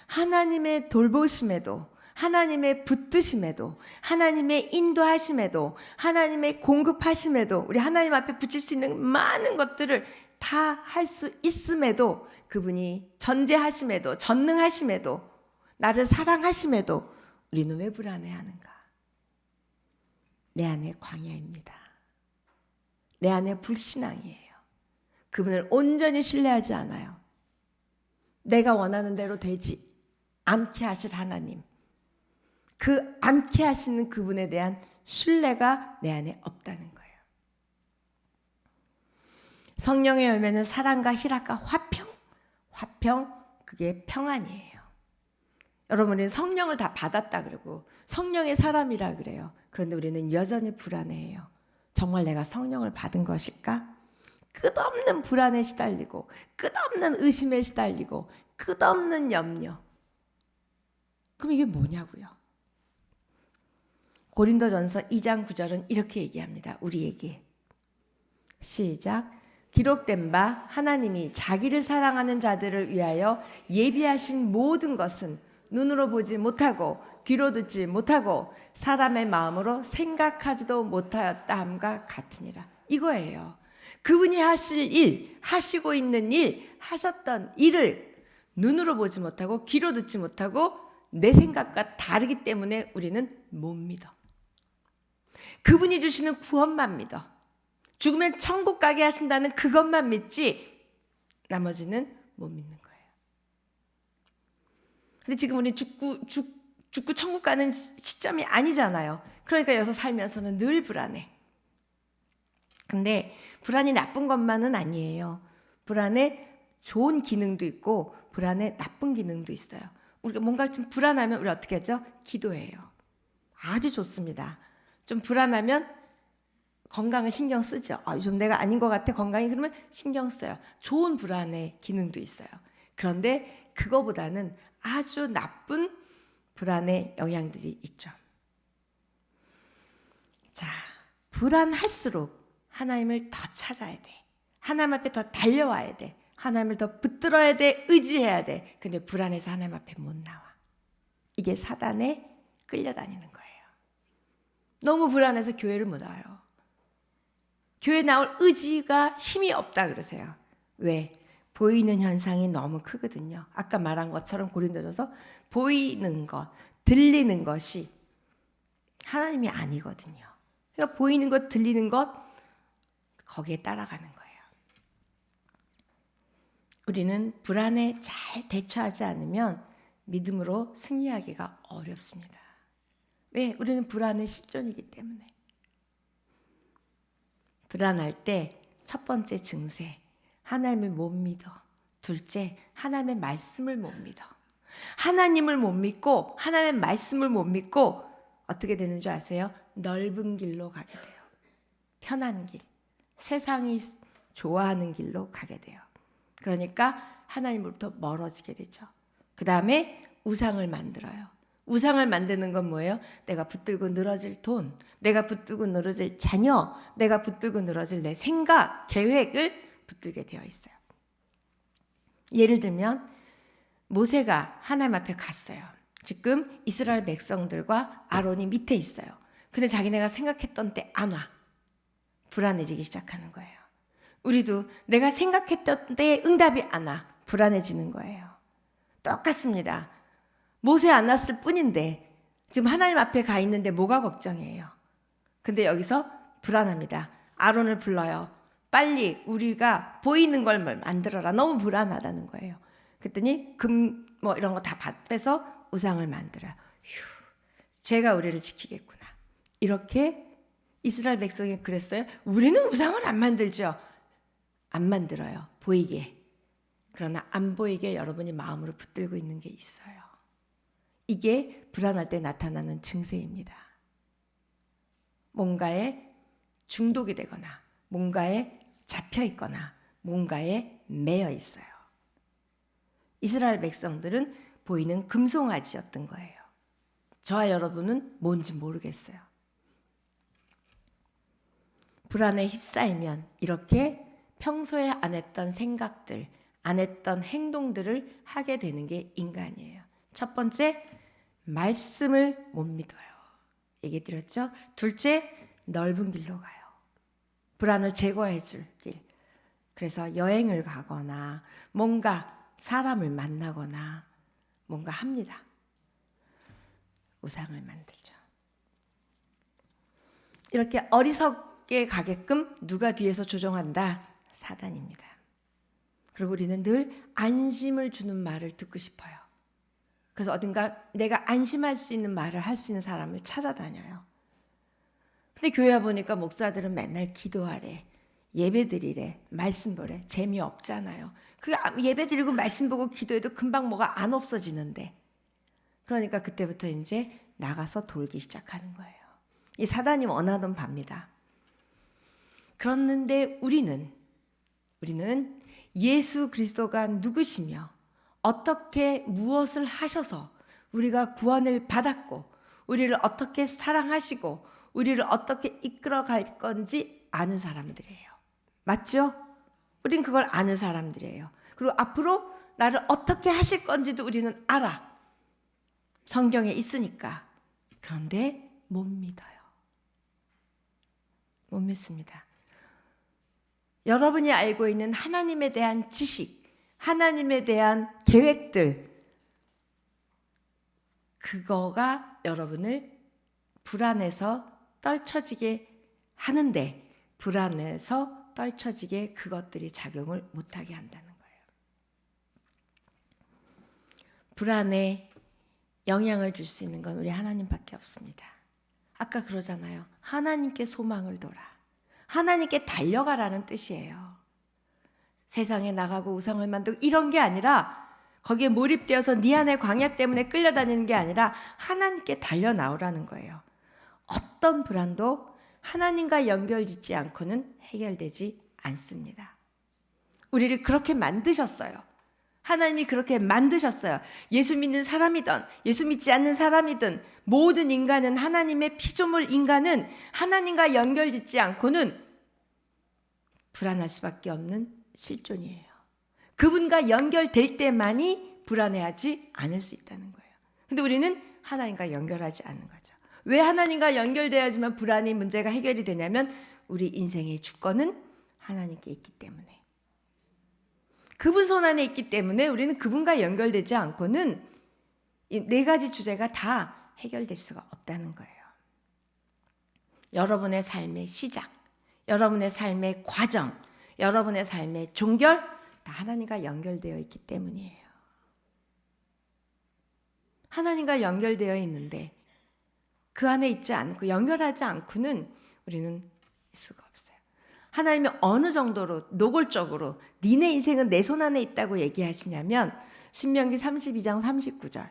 하나님의 돌보심에도, 하나님의 붙드심에도, 하나님의 인도하심에도, 하나님의 공급하심에도, 우리 하나님 앞에 붙일 수 있는 많은 것들을 다 할 수 있음에도, 그분이 전제하심에도, 전능하심에도, 나를 사랑하심에도 우리는 왜 불안해하는가? 내 안에 광야입니다. 내 안에 불신앙이에요. 그분을 온전히 신뢰하지 않아요. 내가 원하는 대로 되지 않게 하실 하나님, 그 않게 하시는 그분에 대한 신뢰가 내 안에 없다는 거예요. 성령의 열매는 사랑과 희락과 화평, 그게 평안이에요. 여러분은 성령을 다 받았다 그러고 성령의 사람이라 그래요. 그런데 우리는 여전히 불안해해요. 정말 내가 성령을 받은 것일까? 끝없는 불안에 시달리고 끝없는 의심에 시달리고 끝없는 염려. 그럼 이게 뭐냐고요? 고린도전서 2장 9절은 이렇게 얘기합니다. 우리에게. 시작. 기록된 바 하나님이 자기를 사랑하는 자들을 위하여 예비하신 모든 것은 눈으로 보지 못하고 귀로 듣지 못하고 사람의 마음으로 생각하지도 못하였다 함과 같으니라. 이거예요. 그분이 하실 일, 하시고 있는 일, 하셨던 일을 눈으로 보지 못하고 귀로 듣지 못하고 내 생각과 다르기 때문에 우리는 못 믿어. 그분이 주시는 구원만 믿어. 죽으면 천국 가게 하신다는 그것만 믿지 나머지는 못 믿는 거예요. 근데 지금 우리 죽고 천국 가는 시점이 아니잖아요. 그러니까 여기서 살면서는 늘 불안해. 근데 불안이 나쁜 것만은 아니에요. 불안에 좋은 기능도 있고 불안에 나쁜 기능도 있어요. 우리가 뭔가 좀 불안하면 우리 어떻게 하죠? 기도해요. 아주 좋습니다. 좀 불안하면 건강을 신경 쓰죠. 요즘 내가 아닌 것 같아 건강이 그러면 신경 써요. 좋은 불안의 기능도 있어요. 그런데 그거보다는 아주 나쁜 불안의 영향들이 있죠. 자, 불안할수록 하나님을 더 찾아야 돼. 하나님 앞에 더 달려와야 돼. 하나님을 더 붙들어야 돼. 의지해야 돼. 근데 불안해서 하나님 앞에 못 나와. 이게 사단에 끌려다니는 거예요. 너무 불안해서 교회를 못 와요. 교회 나올 의지가 힘이 없다 그러세요. 왜? 보이는 현상이 너무 크거든요. 아까 말한 것처럼 고린도전서 보이는 것, 들리는 것이 하나님이 아니거든요. 그러니까 보이는 것, 들리는 것 거기에 따라가는 거예요. 우리는 불안에 잘 대처하지 않으면 믿음으로 승리하기가 어렵습니다. 왜? 우리는 불안의 실존이기 때문에. 불안할 때 첫 번째 증세, 하나님을 못 믿어. 둘째, 하나님의 말씀을 못 믿어. 하나님을 못 믿고 하나님의 말씀을 못 믿고 어떻게 되는 줄 아세요? 넓은 길로 가게 돼요. 편한 길, 세상이 좋아하는 길로 가게 돼요. 그러니까 하나님으로부터 멀어지게 되죠. 그 다음에 우상을 만들어요. 우상을 만드는 건 뭐예요? 내가 붙들고 늘어질 돈, 내가 붙들고 늘어질 자녀, 내가 붙들고 늘어질 내 생각, 계획을 붙들게 되어 있어요. 예를 들면 모세가 하나님 앞에 갔어요. 지금 이스라엘 백성들과 아론이 밑에 있어요. 근데 자기네가 생각했던 때 안 와. 불안해지기 시작하는 거예요. 우리도 내가 생각했던 때에 응답이 안 와. 불안해지는 거예요. 똑같습니다. 모세 안 왔을 뿐인데 지금 하나님 앞에 가 있는데 뭐가 걱정이에요? 근데 여기서 불안합니다. 아론을 불러요. 빨리 우리가 보이는 걸 만들어라. 너무 불안하다는 거예요. 그랬더니 금 뭐 이런 거 다 빼서 우상을 만들어요. 휴, 제가 우리를 지키겠구나. 이렇게 이스라엘 백성이 그랬어요. 우리는 우상을 안 만들죠. 안 만들어요. 보이게. 그러나 안 보이게 여러분이 마음으로 붙들고 있는 게 있어요. 이게 불안할 때 나타나는 증세입니다. 뭔가에 중독이 되거나 뭔가에 잡혀 있거나 뭔가에 매여 있어요. 이스라엘 백성들은 보이는 금송아지였던 거예요. 저와 여러분은 뭔지 모르겠어요. 불안에 휩싸이면 이렇게 평소에 안 했던 생각들, 안 했던 행동들을 하게 되는 게 인간이에요. 첫 번째, 말씀을 못 믿어요. 얘기 드렸죠? 둘째, 넓은 길로 가요. 불안을 제거해 줄 길. 그래서 여행을 가거나 뭔가 사람을 만나거나 뭔가 합니다. 우상을 만들죠. 이렇게 어리석게 가게끔 누가 뒤에서 조종한다? 사단입니다. 그리고 우리는 늘 안심을 주는 말을 듣고 싶어요. 그래서 어딘가 내가 안심할 수 있는 말을 할 수 있는 사람을 찾아다녀요. 근데 교회 와보니까 목사들은 맨날 기도하래, 예배 드리래, 말씀 보래. 재미없잖아요. 그 예배 드리고 말씀 보고 기도해도 금방 뭐가 안 없어지는데. 그러니까 그때부터 이제 나가서 돌기 시작하는 거예요. 이 사단이 원하던 바입니다. 그런데 우리는 예수 그리스도가 누구시며 어떻게 무엇을 하셔서 우리가 구원을 받았고 우리를 어떻게 사랑하시고 우리를 어떻게 이끌어 갈 건지 아는 사람들이에요. 맞죠? 우린 그걸 아는 사람들이에요. 그리고 앞으로 나를 어떻게 하실 건지도 우리는 알아. 성경에 있으니까. 그런데 못 믿어요. 못 믿습니다. 여러분이 알고 있는 하나님에 대한 지식, 하나님에 대한 계획들, 그거가 여러분을 불안해서 떨쳐지게 하는데 불안해서 떨쳐지게 그것들이 작용을 못하게 한다는 거예요. 불안에 영향을 줄 수 있는 건 우리 하나님밖에 없습니다. 아까 그러잖아요. 하나님께 소망을 둬라. 하나님께 달려가라는 뜻이에요. 세상에 나가고 우상을 만들고 이런 게 아니라 거기에 몰입되어서 네 안의 광야 때문에 끌려다니는 게 아니라 하나님께 달려나오라는 거예요. 어떤 불안도 하나님과 연결짓지 않고는 해결되지 않습니다. 우리를 그렇게 만드셨어요. 하나님이 그렇게 만드셨어요. 예수 믿는 사람이든 예수 믿지 않는 사람이든 모든 인간은 하나님의 피조물 인간은 하나님과 연결짓지 않고는 불안할 수밖에 없는 실존이에요. 그분과 연결될 때만이 불안해하지 않을 수 있다는 거예요. 근데 우리는 하나님과 연결하지 않는 거죠. 왜 하나님과 연결돼야지만 불안이 문제가 해결이 되냐면 우리 인생의 주권은 하나님께 있기 때문에. 그분 손 안에 있기 때문에 우리는 그분과 연결되지 않고는 이 네 가지 주제가 다 해결될 수가 없다는 거예요. 여러분의 삶의 시작, 여러분의 삶의 과정, 여러분의 삶의 종결 다 하나님과 연결되어 있기 때문이에요. 하나님과 연결되어 있는데 그 안에 있지 않고 연결하지 않고는 우리는 있을 수가 없어요. 하나님이 어느 정도로 노골적으로 니네 인생은 내 손 안에 있다고 얘기하시냐면 신명기 32장 39절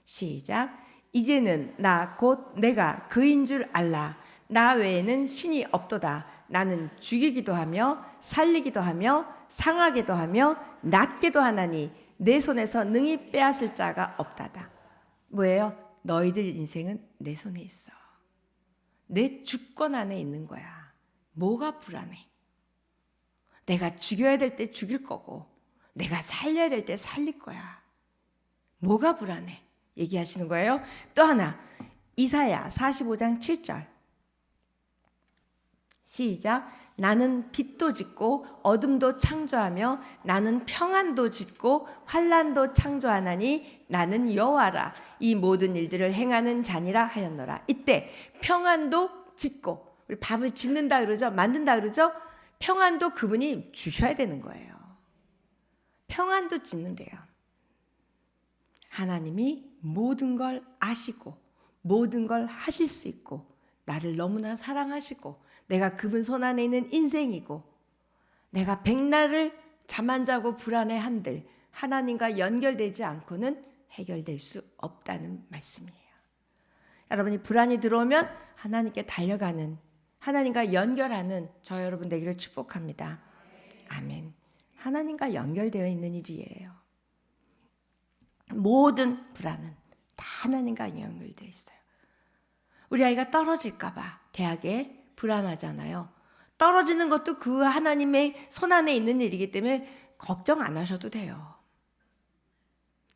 시작. 이제는 나 곧 내가 그인 줄 알라. 나 외에는 신이 없도다. 나는 죽이기도 하며 살리기도 하며 상하게도 하며 낫게도 하나니 내 손에서 능히 빼앗을 자가 없다다. 뭐예요? 너희들 인생은 내 손에 있어. 내 주권 안에 있는 거야. 뭐가 불안해? 내가 죽여야 될 때 죽일 거고 내가 살려야 될 때 살릴 거야. 뭐가 불안해? 얘기하시는 거예요. 또 하나 이사야 45장 7절 시작. 나는 빛도 짓고 어둠도 창조하며 나는 평안도 짓고 환난도 창조하나니 나는 여호와라. 이 모든 일들을 행하는 자니라 하였노라. 이때 평안도 짓고 우리 밥을 짓는다 그러죠. 만든다 그러죠. 평안도 그분이 주셔야 되는 거예요. 평안도 짓는데요. 하나님이 모든 걸 아시고 모든 걸 하실 수 있고 나를 너무나 사랑하시고 내가 그분 손 안에 있는 인생이고 내가 백날을 잠 안 자고 불안해한들 하나님과 연결되지 않고는 해결될 수 없다는 말씀이에요. 여러분이 불안이 들어오면 하나님께 달려가는 하나님과 연결하는 저 여러분 되기를 축복합니다. 아멘. 하나님과 연결되어 있는 일이에요. 모든 불안은 다 하나님과 연결되어 있어요. 우리 아이가 떨어질까 봐 대학에 불안하잖아요. 떨어지는 것도 그 하나님의 손 안에 있는 일이기 때문에 걱정 안 하셔도 돼요.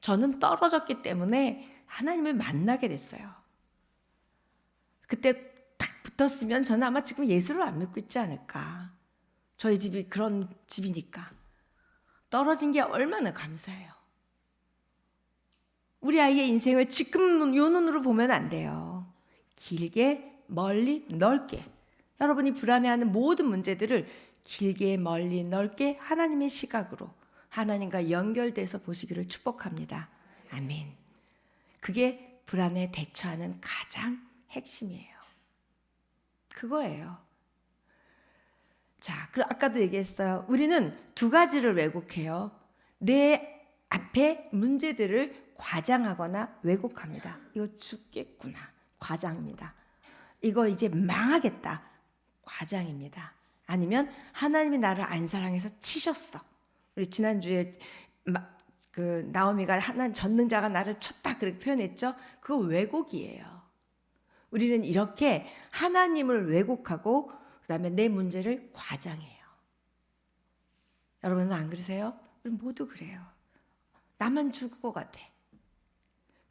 저는 떨어졌기 때문에 하나님을 만나게 됐어요. 그때 딱 붙었으면 저는 아마 지금 예수를 안 믿고 있지 않을까. 저희 집이 그런 집이니까. 떨어진 게 얼마나 감사해요. 우리 아이의 인생을 지금 요 눈으로 보면 안 돼요. 길게 멀리 넓게 여러분이 불안해하는 모든 문제들을 길게 멀리 넓게 하나님의 시각으로 하나님과 연결돼서 보시기를 축복합니다. 아멘. 그게 불안에 대처하는 가장 핵심이에요. 그거예요. 자, 아까도 얘기했어요. 우리는 두 가지를 왜곡해요. 내 앞에 문제들을 과장하거나 왜곡합니다. 이거 죽겠구나. 과장입니다. 이거 이제 망하겠다. 과장입니다. 아니면 하나님이 나를 안 사랑해서 치셨어. 우리 지난주에 그 나오미가 하나님 전능자가 나를 쳤다 그렇게 표현했죠. 그거 왜곡이에요. 우리는 이렇게 하나님을 왜곡하고 그다음에 내 문제를 과장해요. 여러분은 안 그러세요? 우리 모두 그래요. 나만 죽을 것 같아.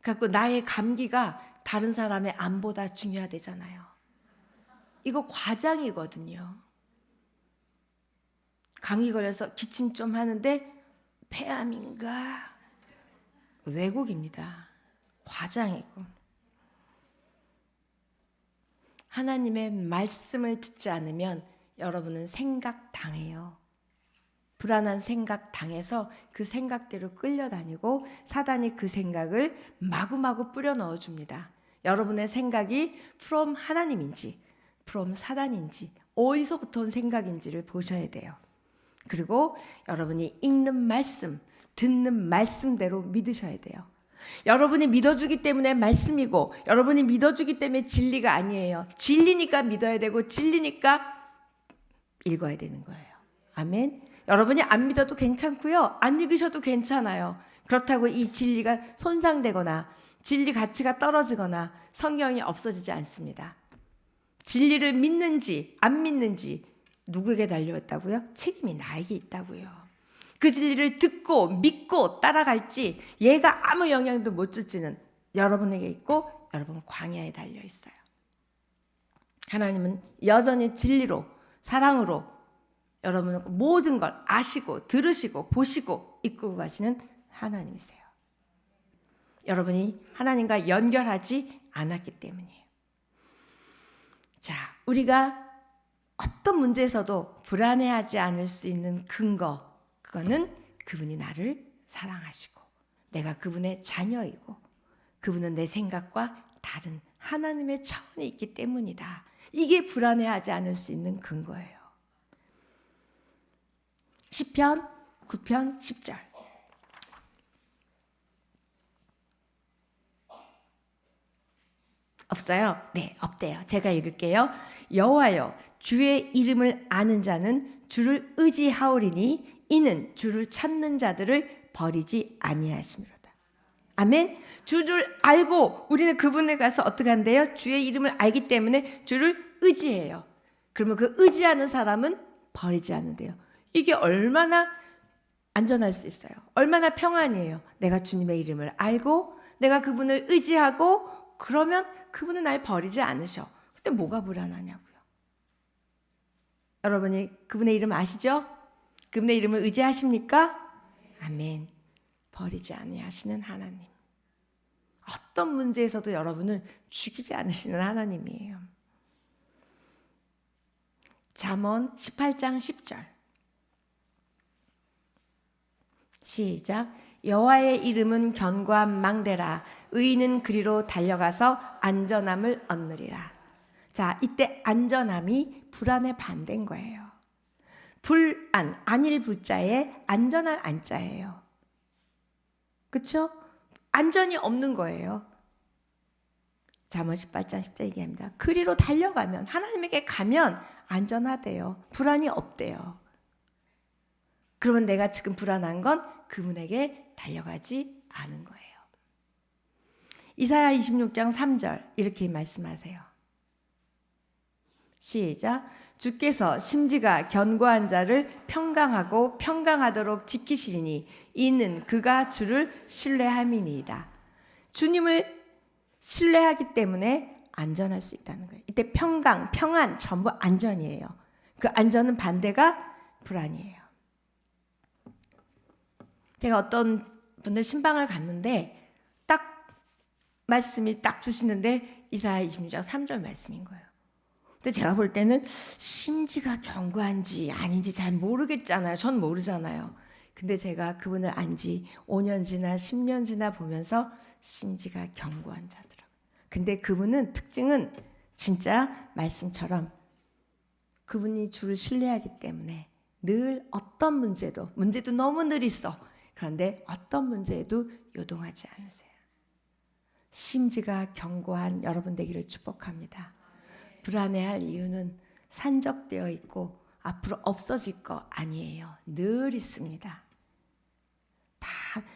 그래서 나의 감기가 다른 사람의 암보다 중요하대잖아요. 이거 과장이거든요. 감기 걸려서 기침 좀 하는데 폐암인가? 왜곡입니다. 과장이고. 하나님의 말씀을 듣지 않으면 여러분은 생각당해요. 불안한 생각 당해서 그 생각대로 끌려다니고 사단이 그 생각을 마구마구 뿌려 넣어줍니다. 여러분의 생각이 from 하나님인지 from 사단인지 어디서부터 온 생각인지를 보셔야 돼요. 그리고 여러분이 읽는 말씀, 듣는 말씀대로 믿으셔야 돼요. 여러분이 믿어주기 때문에 말씀이고 여러분이 믿어주기 때문에 진리가 아니에요. 진리니까 믿어야 되고 진리니까 읽어야 되는 거예요. 아멘. 여러분이 안 믿어도 괜찮고요. 안 읽으셔도 괜찮아요. 그렇다고 이 진리가 손상되거나 진리 가치가 떨어지거나 성경이 없어지지 않습니다. 진리를 믿는지 안 믿는지 누구에게 달려있다고요? 책임이 나에게 있다고요. 그 진리를 듣고 믿고 따라갈지 얘가 아무 영향도 못 줄지는 여러분에게 있고 여러분 광야에 달려있어요. 하나님은 여전히 진리로 사랑으로 여러분 모든 걸 아시고 들으시고 보시고 이끌고 가시는 하나님이세요. 여러분이 하나님과 연결하지 않았기 때문이에요. 자, 우리가 어떤 문제에서도 불안해하지 않을 수 있는 근거, 그거는 그분이 나를 사랑하시고 내가 그분의 자녀이고 그분은 내 생각과 다른 하나님의 차원이 있기 때문이다. 이게 불안해하지 않을 수 있는 근거예요. 시편 9편 10절. 없어요? 네, 없대요. 제가 읽을게요. 여호와여, 주의 이름을 아는 자는 주를 의지하오리니 이는 주를 찾는 자들을 버리지 아니하시미로다. 아멘. 주를 알고 우리는 그분에 가서 어떻게 한대요? 주의 이름을 알기 때문에 주를 의지해요. 그러면 그 의지하는 사람은 버리지 않는데요. 이게 얼마나 안전할 수 있어요. 얼마나 평안이에요. 내가 주님의 이름을 알고 내가 그분을 의지하고 그러면 그분은 날 버리지 않으셔. 근데 뭐가 불안하냐고요. 여러분이 그분의 이름 아시죠? 그분의 이름을 의지하십니까? 아멘. 버리지 아니하시는 하나님. 어떤 문제에서도 여러분을 죽이지 않으시는 하나님이에요. 잠언 18장 10절. 시작. 여호와의 이름은 견고한 망대라. 의인은 그리로 달려가서 안전함을 얻느리라. 자, 이때 안전함이 불안의 반대인 거예요. 불안, 안일 불자에 안전할 안자예요. 그렇죠? 안전이 없는 거예요. 잠언 18장 10절 얘기합니다. 그리로 달려가면 하나님에게 가면 안전하대요. 불안이 없대요. 그러면 내가 지금 불안한 건 그분에게 달려가지 않은 거예요. 이사야 26장 3절 이렇게 말씀하세요. 시작. 주께서 심지가 견고한 자를 평강하고 평강하도록 지키시리니 이는 그가 주를 신뢰함이니이다. 주님을 신뢰하기 때문에 안전할 수 있다는 거예요. 이때 평강, 평안 전부 안전이에요. 그 안전은 반대가 불안이에요. 제가 어떤 분들 신방을 갔는데 딱 말씀이 딱 주시는데 이사야 26장 3절 말씀인 거예요. 근데 제가 볼 때는 심지가 견고한지 아닌지 잘 모르겠잖아요. 전 모르잖아요. 근데 제가 그분을 안지 5년 지나 10년 지나 보면서 심지가 견고한 자더라고요. 근데 그분은 특징은 진짜 말씀처럼 그분이 주를 신뢰하기 때문에 늘 어떤 문제도 너무 늘 있어. 그런데 어떤 문제에도 요동하지 않으세요. 심지가 견고한 여러분 되기를 축복합니다. 불안해할 이유는 산적되어 있고 앞으로 없어질 거 아니에요. 늘 있습니다. 다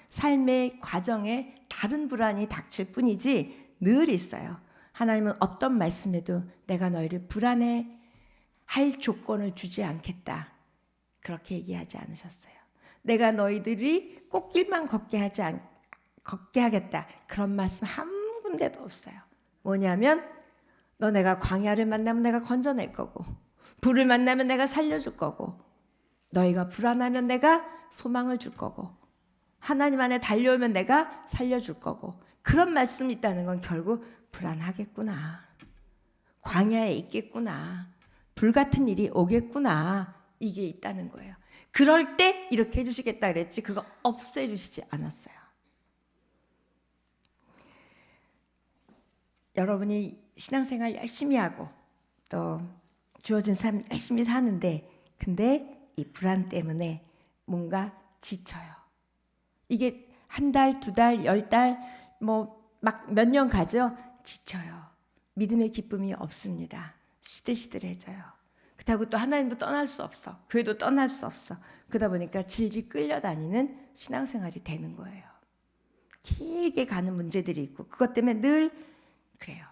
삶의 과정에 다른 불안이 닥칠 뿐이지 늘 있어요. 하나님은 어떤 말씀에도 내가 너희를 불안해 할 조건을 주지 않겠다. 그렇게 얘기하지 않으셨어요. 내가 너희들이 꽃길만 걷게 하겠다. 그런 말씀 한 군데도 없어요. 뭐냐면 너네가 광야를 만나면 내가 건져낼 거고 불을 만나면 내가 살려줄 거고 너희가 불안하면 내가 소망을 줄 거고 하나님 안에 달려오면 내가 살려줄 거고 그런 말씀이 있다는 건 결국 불안하겠구나. 광야에 있겠구나. 불같은 일이 오겠구나. 이게 있다는 거예요. 그럴 때 이렇게 해주시겠다 그랬지 그거 없애주시지 않았어요. 여러분이 신앙생활 열심히 하고 또 주어진 삶 열심히 사는데 근데 이 불안 때문에 뭔가 지쳐요. 이게 한 달, 두 달, 10달 뭐 막 몇 년 가죠. 지쳐요. 믿음의 기쁨이 없습니다. 시들시들해져요. 그렇다고 또 하나님도 떠날 수 없어. 교회도 떠날 수 없어. 그러다 보니까 질질 끌려다니는 신앙생활이 되는 거예요. 길게 가는 문제들이 있고 그것 때문에 늘 그래요.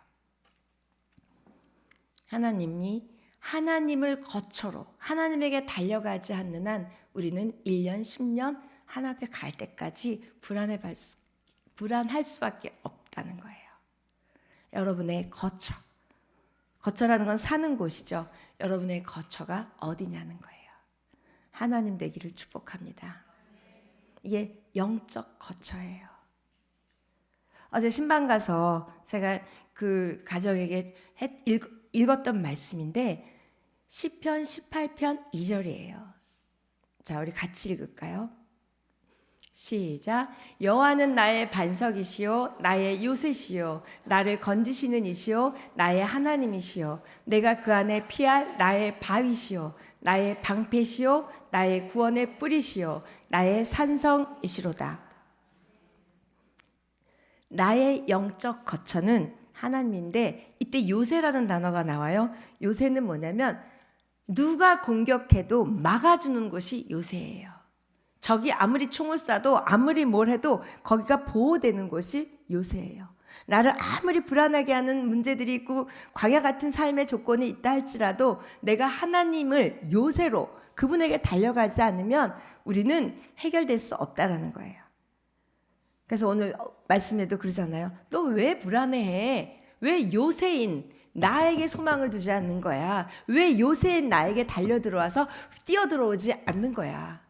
하나님이 하나님을 거처로 하나님에게 달려가지 않는 한 우리는 1년, 10년 하나님 앞에 갈 때까지 불안할 수밖에 없다는 거예요. 여러분의 거처라는 건 사는 곳이죠. 여러분의 거처가 어디냐는 거예요. 하나님 되기를 축복합니다. 이게 영적 거처예요. 어제 신방 가서 제가 그 가정에게 읽었던 말씀인데 시편 18편 2절이에요. 자, 우리 같이 읽을까요? 시작. 여호와는 나의 반석이시요 나의 요새시요 나를 건지시는 이시요 나의 하나님이시요 내가 그 안에 피할 나의 바위시요 나의 방패시요 나의 구원의 뿌리시요 나의 산성이시로다. 나의 영적 거처는 하나님인데 이때 요새라는 단어가 나와요. 요새는 뭐냐면 누가 공격해도 막아주는 것이 요새예요. 적이 아무리 총을 쏴도 아무리 뭘 해도 거기가 보호되는 곳이 요새예요. 나를 아무리 불안하게 하는 문제들이 있고 광야 같은 삶의 조건이 있다 할지라도 내가 하나님을 요새로 그분에게 달려가지 않으면 우리는 해결될 수 없다라는 거예요. 그래서 오늘 말씀에도 그러잖아요. 너 왜 불안해해? 왜 요새인 나에게 소망을 두지 않는 거야? 왜 요새인 나에게 달려들어와서 뛰어들어오지 않는 거야?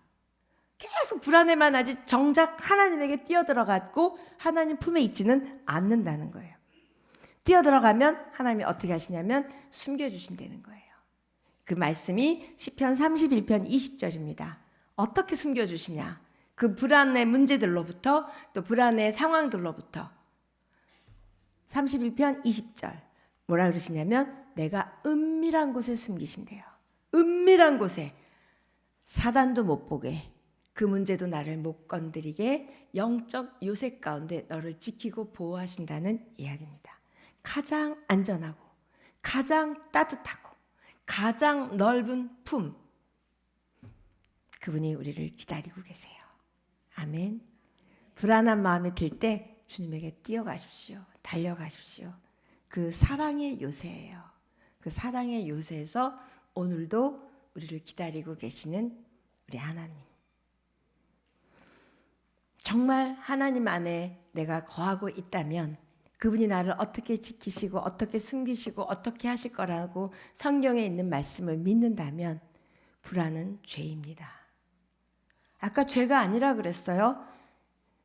계속 불안해만 하지 정작 하나님에게 뛰어들어갔고 하나님 품에 있지는 않는다는 거예요. 뛰어들어가면 하나님이 어떻게 하시냐면 숨겨주신다는 거예요. 그 말씀이 시편 31편 20절입니다. 어떻게 숨겨주시냐? 그 불안의 문제들로부터 또 불안의 상황들로부터 31편 20절 뭐라 그러시냐면 내가 은밀한 곳에 숨기신대요. 은밀한 곳에 사단도 못 보게 그 문제도 나를 못 건드리게 영적 요새 가운데 너를 지키고 보호하신다는 이야기입니다. 가장 안전하고 가장 따뜻하고 가장 넓은 품 그분이 우리를 기다리고 계세요. 아멘. 불안한 마음이 들 때 주님에게 뛰어가십시오. 달려가십시오. 그 사랑의 요새예요. 그 사랑의 요새에서 오늘도 우리를 기다리고 계시는 우리 하나님. 정말 하나님 안에 내가 거하고 있다면 그분이 나를 어떻게 지키시고 어떻게 숨기시고 어떻게 하실 거라고 성경에 있는 말씀을 믿는다면 불안은 죄입니다. 아까 죄가 아니라 그랬어요.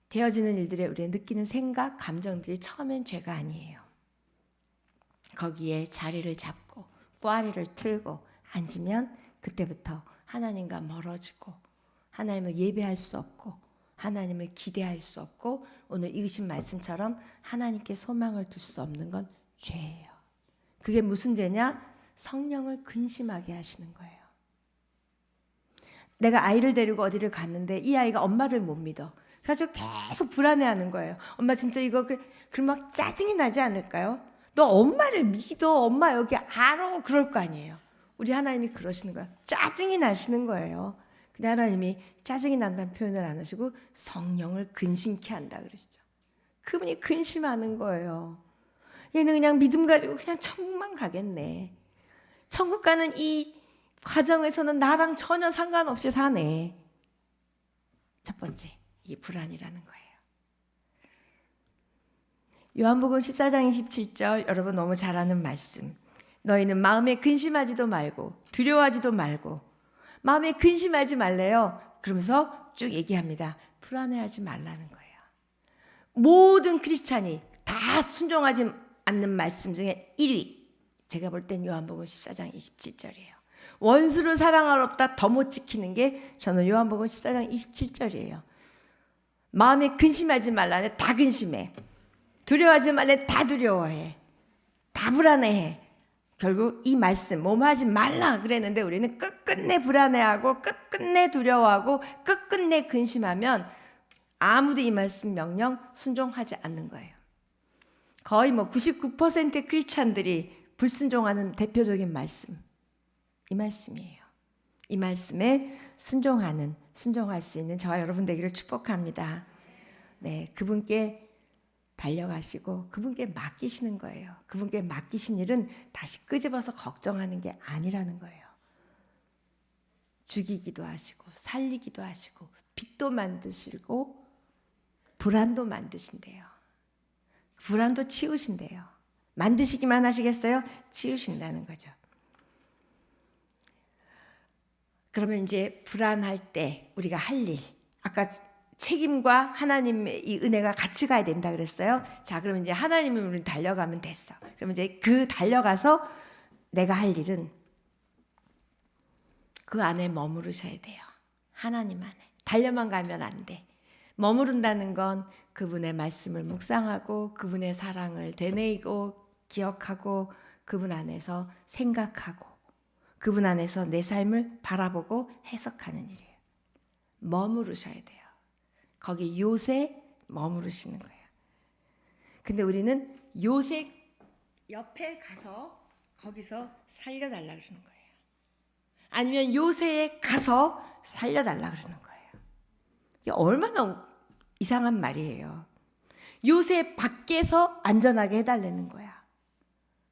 되어지는 일들에 우리가 느끼는 생각, 감정들이 처음엔 죄가 아니에요. 거기에 자리를 잡고 꽈리를 틀고 앉으면 그때부터 하나님과 멀어지고 하나님을 예배할 수 없고 하나님을 기대할 수 없고 오늘 읽으신 말씀처럼 하나님께 소망을 둘 수 없는 건 죄예요. 그게 무슨 죄냐? 성령을 근심하게 하시는 거예요. 내가 아이를 데리고 어디를 갔는데 이 아이가 엄마를 못 믿어. 그래가지고 계속 불안해하는 거예요. 엄마 진짜 이거 그럼 막 짜증이 나지 않을까요? 너 엄마를 믿어. 엄마 여기 알아. 그럴 거 아니에요. 우리 하나님이 그러시는 거예요. 짜증이 나시는 거예요. 근데 하나님이 짜증이 난다는 표현을 안 하시고 성령을 근심케 한다 그러시죠. 그분이 근심하는 거예요. 얘는 그냥 믿음 가지고 그냥 천국만 가겠네. 천국 가는 이 과정에서는 나랑 전혀 상관없이 사네. 첫 번째, 이 불안이라는 거예요. 요한복음 14장 27절 여러분 너무 잘 아는 말씀. 너희는 마음에 근심하지도 말고 두려워하지도 말고 마음에 근심하지 말래요. 그러면서 쭉 얘기합니다. 불안해하지 말라는 거예요. 모든 크리스찬이 다 순종하지 않는 말씀 중에 1위. 제가 볼 땐 요한복음 14장 27절이에요. 원수를 사랑하렵다 더 못 지키는 게 저는 요한복음 14장 27절이에요. 마음에 근심하지 말라네. 다 근심해. 두려워하지 말래. 다 두려워해. 다 불안해해. 결국 이 말씀 몸하지 말라 그랬는데 우리는 끝끝내 불안해하고 끝끝내 두려워하고 끝끝내 근심하면 아무도 이 말씀 명령 순종하지 않는 거예요. 거의 99%의 크리스찬들이 불순종하는 대표적인 말씀 이 말씀이에요. 이 말씀에 순종할 수 있는 저와 여러분 되기를 축복합니다. 네, 그분께 달려가시고 그분께 맡기시는 거예요. 그분께 맡기신 일은 다시 끄집어서 걱정하는 게 아니라는 거예요. 죽이기도 하시고 살리기도 하시고 빛도 만드시고 불안도 만드신대요. 불안도 치우신대요. 만드시기만 하시겠어요? 치우신다는 거죠. 그러면 이제 불안할 때 우리가 할 일, 아까 책임과 하나님의 이 은혜가 같이 가야 된다 그랬어요. 자, 그러면 이제 하나님을 우리는 달려가면 됐어. 그러면 이제 그 달려가서 내가 할 일은 그 안에 머무르셔야 돼요. 하나님 안에. 달려만 가면 안 돼. 머무른다는 건 그분의 말씀을 묵상하고 그분의 사랑을 되뇌이고 기억하고 그분 안에서 생각하고 그분 안에서 내 삶을 바라보고 해석하는 일이에요. 머무르셔야 돼요. 거기 요새 머무르시는 거예요. 근데 우리는 요새 옆에 가서 거기서 살려달라 그러는 거예요. 아니면 요새에 가서 살려달라 그러는 거예요. 이게 얼마나 이상한 말이에요. 요새 밖에서 안전하게 해달라는 거야.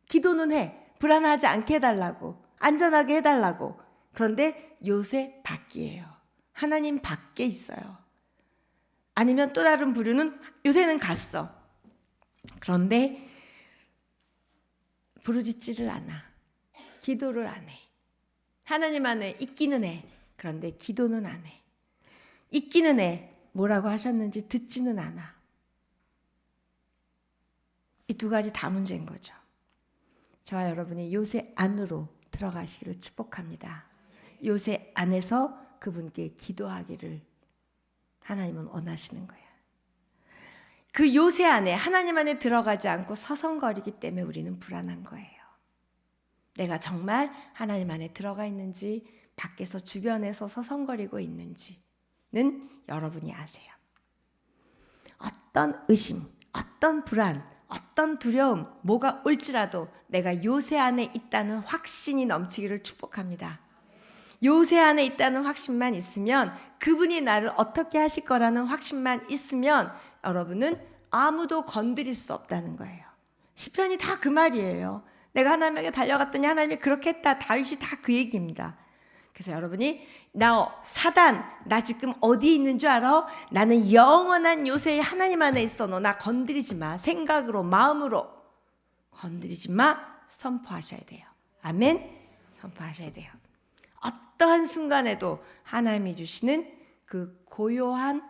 기도는 해. 불안하지 않게 해달라고. 안전하게 해달라고. 그런데 요새 밖이에요. 하나님 밖에 있어요. 아니면 또 다른 부류는 요새는 갔어. 그런데 부르짖지를 않아. 기도를 안 해. 하나님 안에 있기는 해. 그런데 기도는 안 해. 있기는 해. 뭐라고 하셨는지 듣지는 않아. 이 두 가지 다 문제인 거죠. 저와 여러분이 요새 안으로 들어가시기를 축복합니다. 요새 안에서 그분께 기도하기를 하나님은 원하시는 거예요. 그 요새 안에 하나님 안에 들어가지 않고 서성거리기 때문에 우리는 불안한 거예요. 내가 정말 하나님 안에 들어가 있는지 밖에서 주변에서 서성거리고 있는지는 여러분이 아세요. 어떤 의심, 어떤 불안, 어떤 두려움, 뭐가 올지라도 내가 요새 안에 있다는 확신이 넘치기를 축복합니다. 요새 안에 있다는 확신만 있으면 그분이 나를 어떻게 하실 거라는 확신만 있으면 여러분은 아무도 건드릴 수 없다는 거예요. 시편이 다 그 말이에요. 내가 하나님에게 달려갔더니 하나님이 그렇게 했다. 다윗이 다 그 얘기입니다. 그래서 여러분이 사단 나 지금 어디 있는 줄 알아? 나는 영원한 요새에 하나님 안에 있어. 너 나 건드리지 마. 생각으로 마음으로 건드리지 마. 선포하셔야 돼요. 아멘. 선포하셔야 돼요. 어떠한 순간에도 하나님이 주시는 그 고요한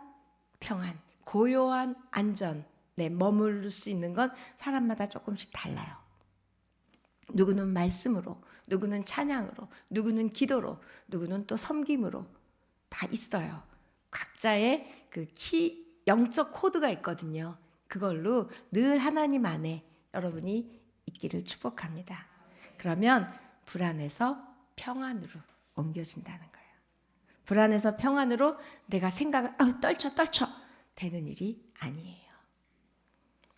평안, 고요한 안전에 머무를 수 있는 건 사람마다 조금씩 달라요. 누구는 말씀으로, 누구는 찬양으로, 누구는 기도로, 누구는 또 섬김으로 다 있어요. 각자의 그 영적 코드가 있거든요. 그걸로 늘 하나님 안에 여러분이 있기를 축복합니다. 그러면 불안에서 평안으로 옮겨진다는 거예요. 불안에서 평안으로 내가 생각을 떨쳐 되는 일이 아니에요.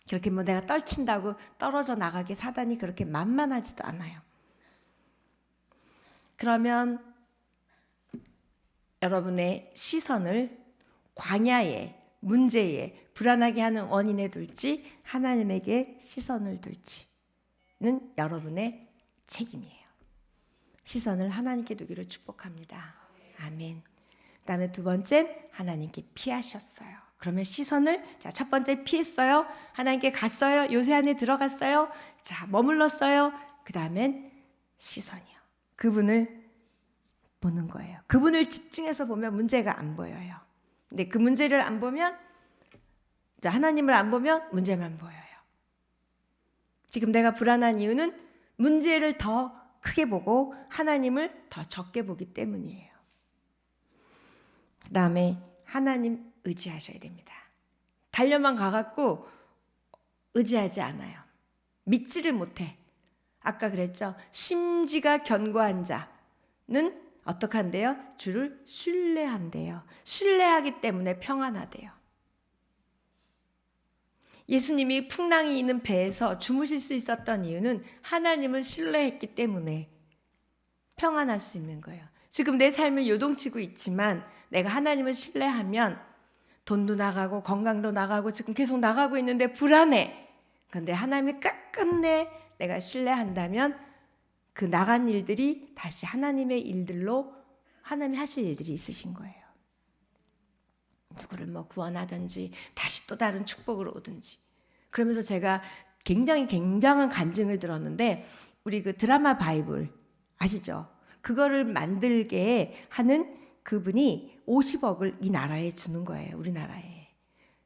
그렇게 뭐 내가 떨친다고 떨어져 나가게 사단이 그렇게 만만하지도 않아요. 그러면 여러분의 시선을 광야에, 문제에, 불안하게 하는 원인에 둘지 하나님에게 시선을 둘지는 여러분의 책임이에요. 시선을 하나님께 두기를 축복합니다. 아멘. 그다음에 두 번째, 하나님께 피하셨어요. 그러면 시선을 첫 번째 피했어요. 하나님께 갔어요. 요새 안에 들어갔어요. 머물렀어요. 그다음엔 시선이요. 그분을 보는 거예요. 그분을 집중해서 보면 문제가 안 보여요. 근데 그 문제를 안 보면 하나님을 안 보면 문제만 보여요. 지금 내가 불안한 이유는 문제를 더 크게 보고 하나님을 더 적게 보기 때문이에요. 그다음에 하나님 의지하셔야 됩니다. 달려만 가갖고 의지하지 않아요. 믿지를 못해. 아까 그랬죠. 심지가 견고한 자는 어떻게 한대요? 주를 신뢰한대요. 신뢰하기 때문에 평안하대요. 예수님이 풍랑이 있는 배에서 주무실 수 있었던 이유는 하나님을 신뢰했기 때문에 평안할 수 있는 거예요. 지금 내 삶을 요동치고 있지만 내가 하나님을 신뢰하면 돈도 나가고 건강도 나가고 지금 계속 나가고 있는데 불안해. 그런데 하나님이 끝끝내 내가 신뢰한다면 그 나간 일들이 다시 하나님의 일들로 하나님이 하실 일들이 있으신 거예요. 누구를 구원하든지 다시 또 다른 축복으로 오든지. 그러면서 제가 굉장한 간증을 들었는데 우리 그 드라마 바이블 아시죠? 그거를 만들게 하는 그분이 50억을 이 나라에 주는 거예요. 우리나라에.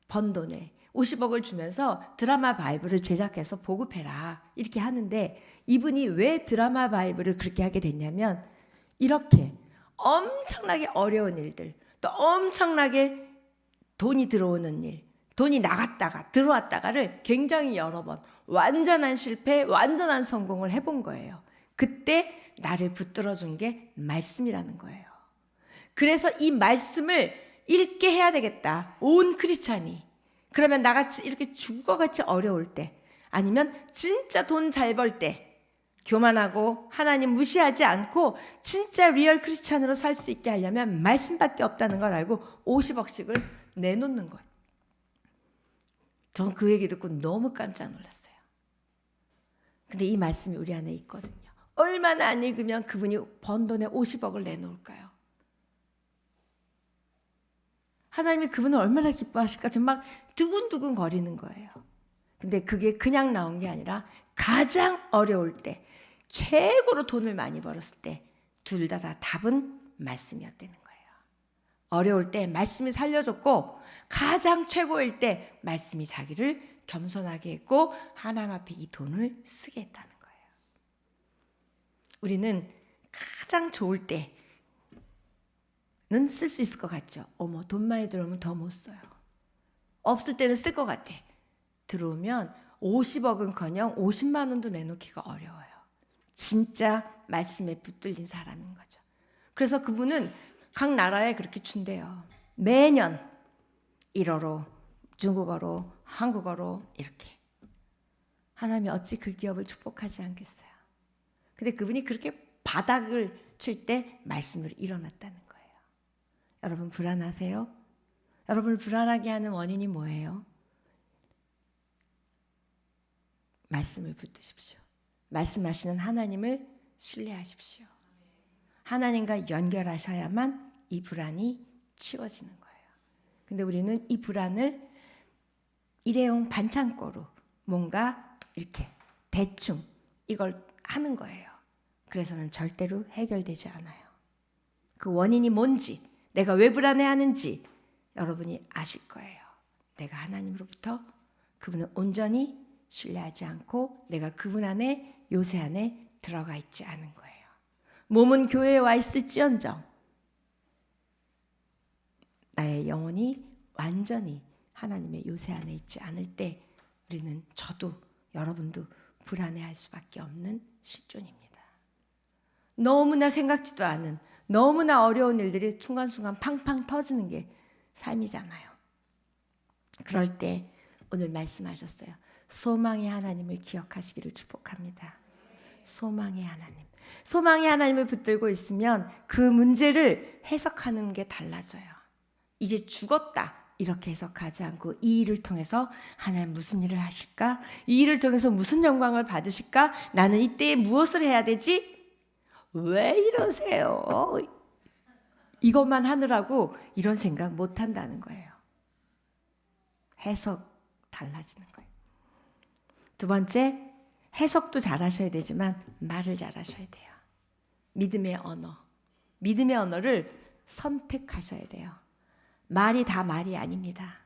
번 돈을 50억을 주면서 드라마 바이블을 제작해서 보급해라 이렇게 하는데 이분이 왜 드라마 바이블을 그렇게 하게 됐냐면 이렇게 엄청나게 어려운 일들 또 엄청나게 돈이 들어오는 일, 돈이 나갔다가 들어왔다가를 굉장히 여러 번 완전한 실패, 완전한 성공을 해본 거예요. 그때 나를 붙들어준 게 말씀이라는 거예요. 그래서 이 말씀을 읽게 해야 되겠다. 온 크리스찬이. 그러면 나같이 이렇게 죽어같이 어려울 때, 아니면 진짜 돈 잘 벌 때, 교만하고 하나님 무시하지 않고 진짜 리얼 크리스찬으로 살 수 있게 하려면 말씀밖에 없다는 걸 알고 50억씩을 내놓는 거예요. 전 그 얘기 듣고 너무 깜짝 놀랐어요. 근데 이 말씀이 우리 안에 있거든요. 얼마나 안 읽으면 그분이 번 돈에 50억을 내놓을까요? 하나님이 그분을 얼마나 기뻐하실까? 전 막 두근두근 거리는 거예요. 근데 그게 그냥 나온 게 아니라 가장 어려울 때, 최고로 돈을 많이 벌었을 때 둘 다 답은 말씀이었다는 거예요. 어려울 때 말씀이 살려줬고, 가장 최고일 때 말씀이 자기를 겸손하게 했고 하나님 앞에 이 돈을 쓰게 했다는 거예요. 우리는 가장 좋을 때는 쓸 수 있을 것 같죠. 어머, 돈 많이 들어오면 더 못 써요. 없을 때는 쓸 것 같아. 들어오면 50억은커녕 50만 원도 내놓기가 어려워요. 진짜 말씀에 붙들린 사람인 거죠. 그래서 그분은 각 나라에 그렇게 준대요. 매년 1어로, 중국어로, 한국어로 이렇게. 하나님이 어찌 그 기업을 축복하지 않겠어요. 근데 그분이 그렇게 바닥을 칠 때 말씀으로 일어났다는 거예요. 여러분 불안하세요? 여러분을 불안하게 하는 원인이 뭐예요? 말씀을 붙드십시오. 말씀하시는 하나님을 신뢰하십시오. 하나님과 연결하셔야만 이 불안이 치워지는 거예요. 근데 우리는 이 불안을 일회용 반창고로 뭔가 이렇게 대충 이걸 하는 거예요. 그래서는 절대로 해결되지 않아요. 그 원인이 뭔지, 내가 왜 불안해하는지 여러분이 아실 거예요. 내가 하나님으로부터 그분을 온전히 신뢰하지 않고 내가 그분 안에, 요새 안에 들어가 있지 않은 거예요. 몸은 교회에 와 있을지언정 나의 영혼이 완전히 하나님의 요새 안에 있지 않을 때 우리는, 저도 여러분도 불안해할 수밖에 없는 실존입니다. 너무나 생각지도 않은, 너무나 어려운 일들이 순간순간 팡팡 터지는 게 삶이잖아요. 그럴 때 오늘 말씀하셨어요. 소망의 하나님을 기억하시기를 축복합니다. 소망의 하나님. 소망의 하나님을 붙들고 있으면 그 문제를 해석하는 게 달라져요. 이제 죽었다 이렇게 해석하지 않고, 이 일을 통해서 하나님 무슨 일을 하실까? 이 일을 통해서 무슨 영광을 받으실까? 나는 이때에 무엇을 해야 되지? 왜 이러세요? 이것만 하느라고 이런 생각 못 한다는 거예요. 해석 달라지는 거예요. 두 번째, 해석도 잘하셔야 되지만 말을 잘하셔야 돼요. 믿음의 언어. 믿음의 언어를 선택하셔야 돼요. 말이 다 말이 아닙니다.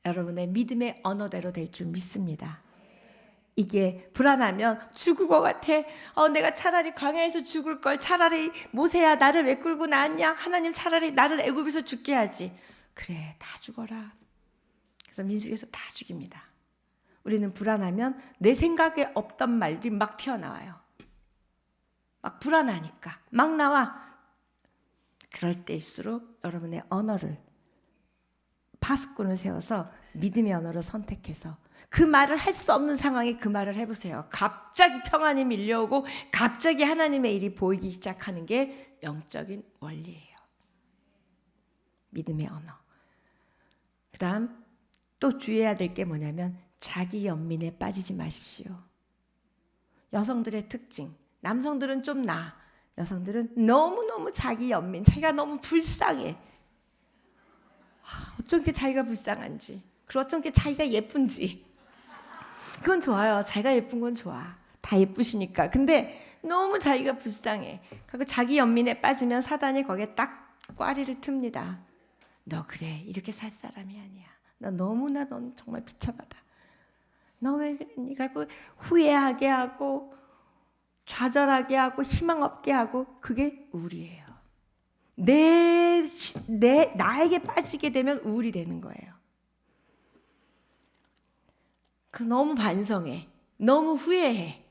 여러분의 믿음의 언어대로 될 줄 믿습니다. 이게 불안하면 죽을 것 같아. 내가 차라리 광야에서 죽을 걸. 차라리 모세야 나를 왜 끌고 나왔냐. 하나님 차라리 나를 애굽에서 죽게 하지. 그래, 다 죽어라. 그래서 민수기에서 다 죽입니다. 우리는 불안하면 내 생각에 없던 말들이 막 튀어나와요. 막 불안하니까 막 나와. 그럴 때일수록 여러분의 언어를, 파수꾼을 세워서 믿음의 언어를 선택해서 그 말을 할 수 없는 상황에 그 말을 해보세요. 갑자기 평안이 밀려오고 갑자기 하나님의 일이 보이기 시작하는 게 영적인 원리예요. 믿음의 언어. 그 다음 또 주의해야 될 게 뭐냐면, 자기 연민에 빠지지 마십시오. 여성들의 특징, 남성들은 좀 나아. 여성들은 너무너무 자기 연민, 자기가 너무 불쌍해. 어쩜 이렇게 자기가 불쌍한지, 그리고 어쩜 이렇게 자기가 예쁜지. 그건 좋아요. 자기가 예쁜 건 좋아. 다 예쁘시니까. 근데 너무 자기가 불쌍해. 그리고 자기 연민에 빠지면 사단이 거기에 딱 꽈리를 틉니다. 너 그래, 이렇게 살 사람이 아니야. 너 너무나, 넌 정말 비참하다. 너 왜 그랬니? 그리고 후회하게 하고 좌절하게 하고 희망 없게 하고, 그게 우울이에요. 나에게 빠지게 되면 우울이 되는 거예요. 그 너무 반성해. 너무 후회해.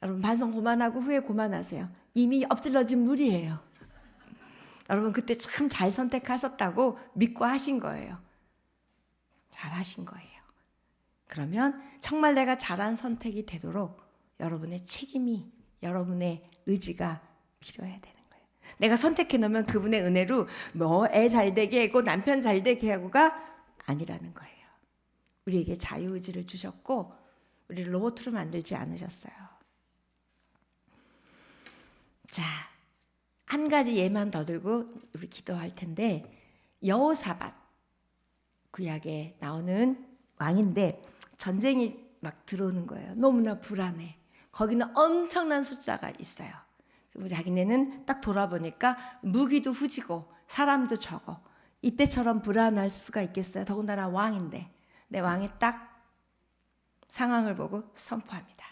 여러분 반성 그만하고 후회 그만하세요. 이미 엎질러진 물이에요. 여러분 그때 참 잘 선택하셨다고 믿고 하신 거예요. 잘 하신 거예요. 그러면 정말 내가 잘한 선택이 되도록 여러분의 책임이, 여러분의 의지가 필요해야 되는 거예요. 내가 선택해 놓으면 그분의 은혜로 뭐 애 잘 되게 하고 남편 잘 되게 하고가 아니라는 거예요. 우리에게 자유의지를 주셨고 우리를 로봇으로 만들지 않으셨어요. 자, 한 가지 예만 더 들고 우리 기도할 텐데, 여호사밧, 구약에 나오는 왕인데 전쟁이 막 들어오는 거예요. 너무나 불안해. 거기는 엄청난 숫자가 있어요. 자기네는 딱 돌아보니까 무기도 후지고 사람도 적어. 이때처럼 불안할 수가 있겠어요. 더군다나 왕인데. 내 왕이 딱 상황을 보고 선포합니다.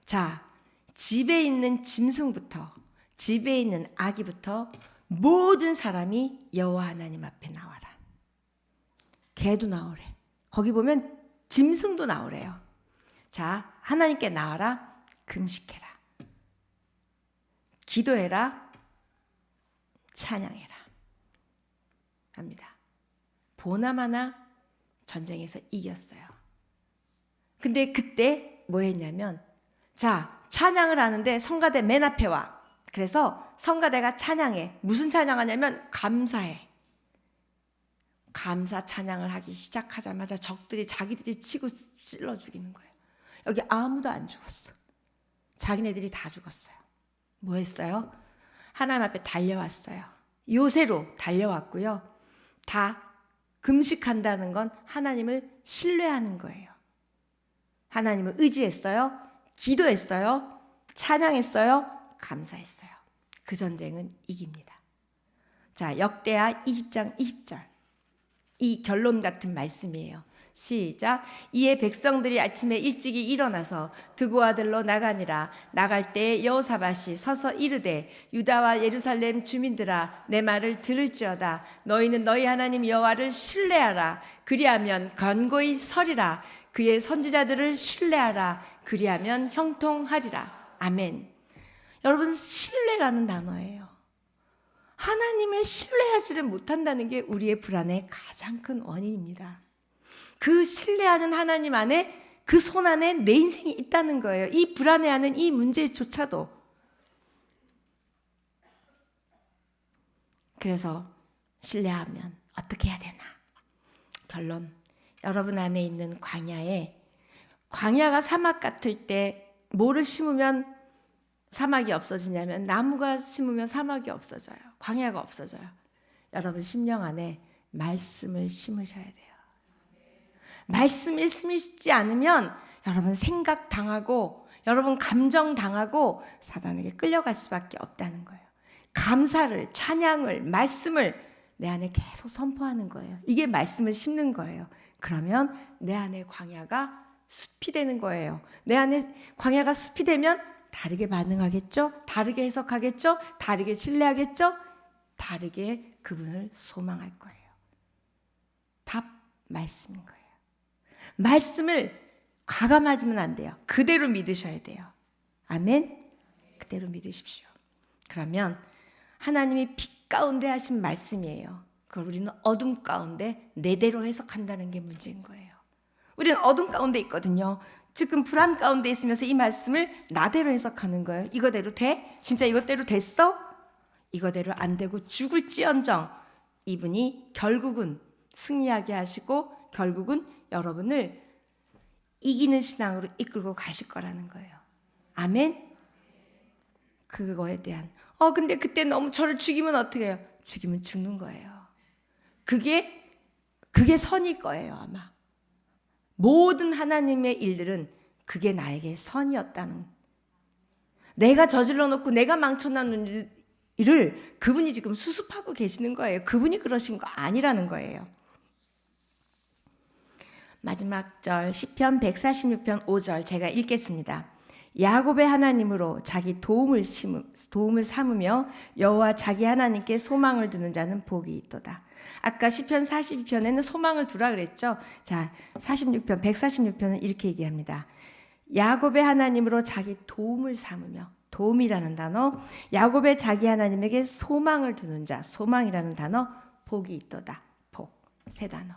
자, 집에 있는 짐승부터, 집에 있는 아기부터 모든 사람이 여호와 하나님 앞에 나와라. 개도 나오래. 거기 보면 짐승도 나오래요. 자, 하나님께 나와라. 금식해라. 기도해라. 찬양해라. 합니다. 보나마나 전쟁에서 이겼어요. 근데 그때 뭐 했냐면, 자, 찬양을 하는데 성가대 맨 앞에 와. 그래서 성가대가 찬양해. 무슨 찬양하냐면 감사해. 감사 찬양을 하기 시작하자마자 적들이 자기들이 치고 찔러 죽이는 거예요. 여기 아무도 안 죽었어. 자기네들이 다 죽었어요. 뭐 했어요? 하나님 앞에 달려왔어요. 요새로 달려왔고요. 다 금식한다는 건 하나님을 신뢰하는 거예요. 하나님을 의지했어요. 기도했어요. 찬양했어요. 감사했어요. 그 전쟁은 이깁니다. 자, 역대하 20장 20절. 이 결론 같은 말씀이에요. 시작. 이에 백성들이 아침에 일찍이 일어나서 드고아들로 나가니라. 나갈 때에 여호사밧이 서서 이르되 유다와 예루살렘 주민들아 내 말을 들을지어다. 너희는 너희 하나님 여호와를 신뢰하라. 그리하면 견고히 서리라. 그의 선지자들을 신뢰하라. 그리하면 형통하리라. 아멘. 여러분, 신뢰라는 단어예요. 하나님을 신뢰하지를 못한다는 게 우리의 불안의 가장 큰 원인입니다. 그 신뢰하는 하나님 안에, 그 손 안에 내 인생이 있다는 거예요. 이 불안해하는 이 문제조차도. 그래서 신뢰하면 어떻게 해야 되나? 결론, 여러분 안에 있는 광야가 사막 같을 때 뭐를 심으면 사막이 없어지냐면 나무가 심으면 사막이 없어져요. 광야가 없어져요. 여러분 심령 안에 말씀을 심으셔야 돼요. 말씀을 심으시지 않으면 여러분 생각 당하고 여러분 감정 당하고 사단에게 끌려갈 수밖에 없다는 거예요. 감사를, 찬양을, 말씀을 내 안에 계속 선포하는 거예요. 이게 말씀을 심는 거예요. 그러면 내 안에 광야가 숲이 되는 거예요. 내 안에 광야가 숲이 되면 다르게 반응하겠죠? 다르게 해석하겠죠? 다르게 신뢰하겠죠? 다르게 그분을 소망할 거예요. 답, 말씀인 거예요. 말씀을 과감하지면 안 돼요. 그대로 믿으셔야 돼요. 아멘? 그대로 믿으십시오. 그러면 하나님이 빛 가운데 하신 말씀이에요. 그걸 우리는 어둠 가운데 내대로 해석한다는 게 문제인 거예요. 우리는 어둠 가운데 있거든요. 지금 불안 가운데 있으면서 이 말씀을 나대로 해석하는 거예요. 이거대로 돼? 진짜 이것대로 됐어? 이거대로 안 되고 죽을지언정 이분이 결국은 승리하게 하시고 결국은 여러분을 이기는 신앙으로 이끌고 가실 거라는 거예요. 아멘? 그거에 대한 근데 그때 너무 저를 죽이면 어떻게 해요? 죽이면 죽는 거예요. 그게 선일 거예요. 아마 모든 하나님의 일들은 그게 나에게 선이었다는, 내가 저질러 놓고 내가 망쳐놓는 일을 그분이 지금 수습하고 계시는 거예요. 그분이 그러신 거 아니라는 거예요. 마지막 절 시편 146편 5절 제가 읽겠습니다. 야곱의 하나님으로 자기 도움을 삼으며 여호와 자기 하나님께 소망을 두는 자는 복이 있도다. 아까 시편 42편에는 소망을 두라 그랬죠. 자, 46편, 146편은 이렇게 얘기합니다. 야곱의 하나님으로 자기 도움을 삼으며, 도움이라는 단어, 야곱의 자기 하나님에게 소망을 두는 자, 소망이라는 단어, 복이 있도다. 복, 세 단어.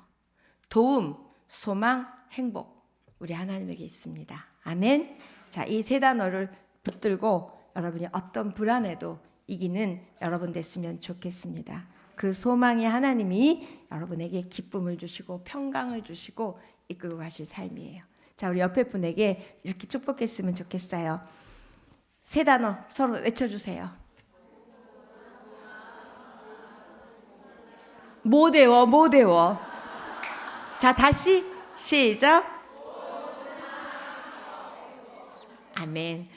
도움, 소망, 행복, 우리 하나님에게 있습니다. 아멘. 자, 이 세 단어를 붙들고 여러분이 어떤 불안에도 이기는 여러분 됐으면 좋겠습니다. 그 소망의 하나님이 여러분에게 기쁨을 주시고 평강을 주시고 이끌고 가실 삶이에요. 자, 우리 옆에 분에게 이렇게 축복했으면 좋겠어요. 세 단어 서로 외쳐주세요. 못 외워, 못 외워. 자, 다시 시작. 아멘.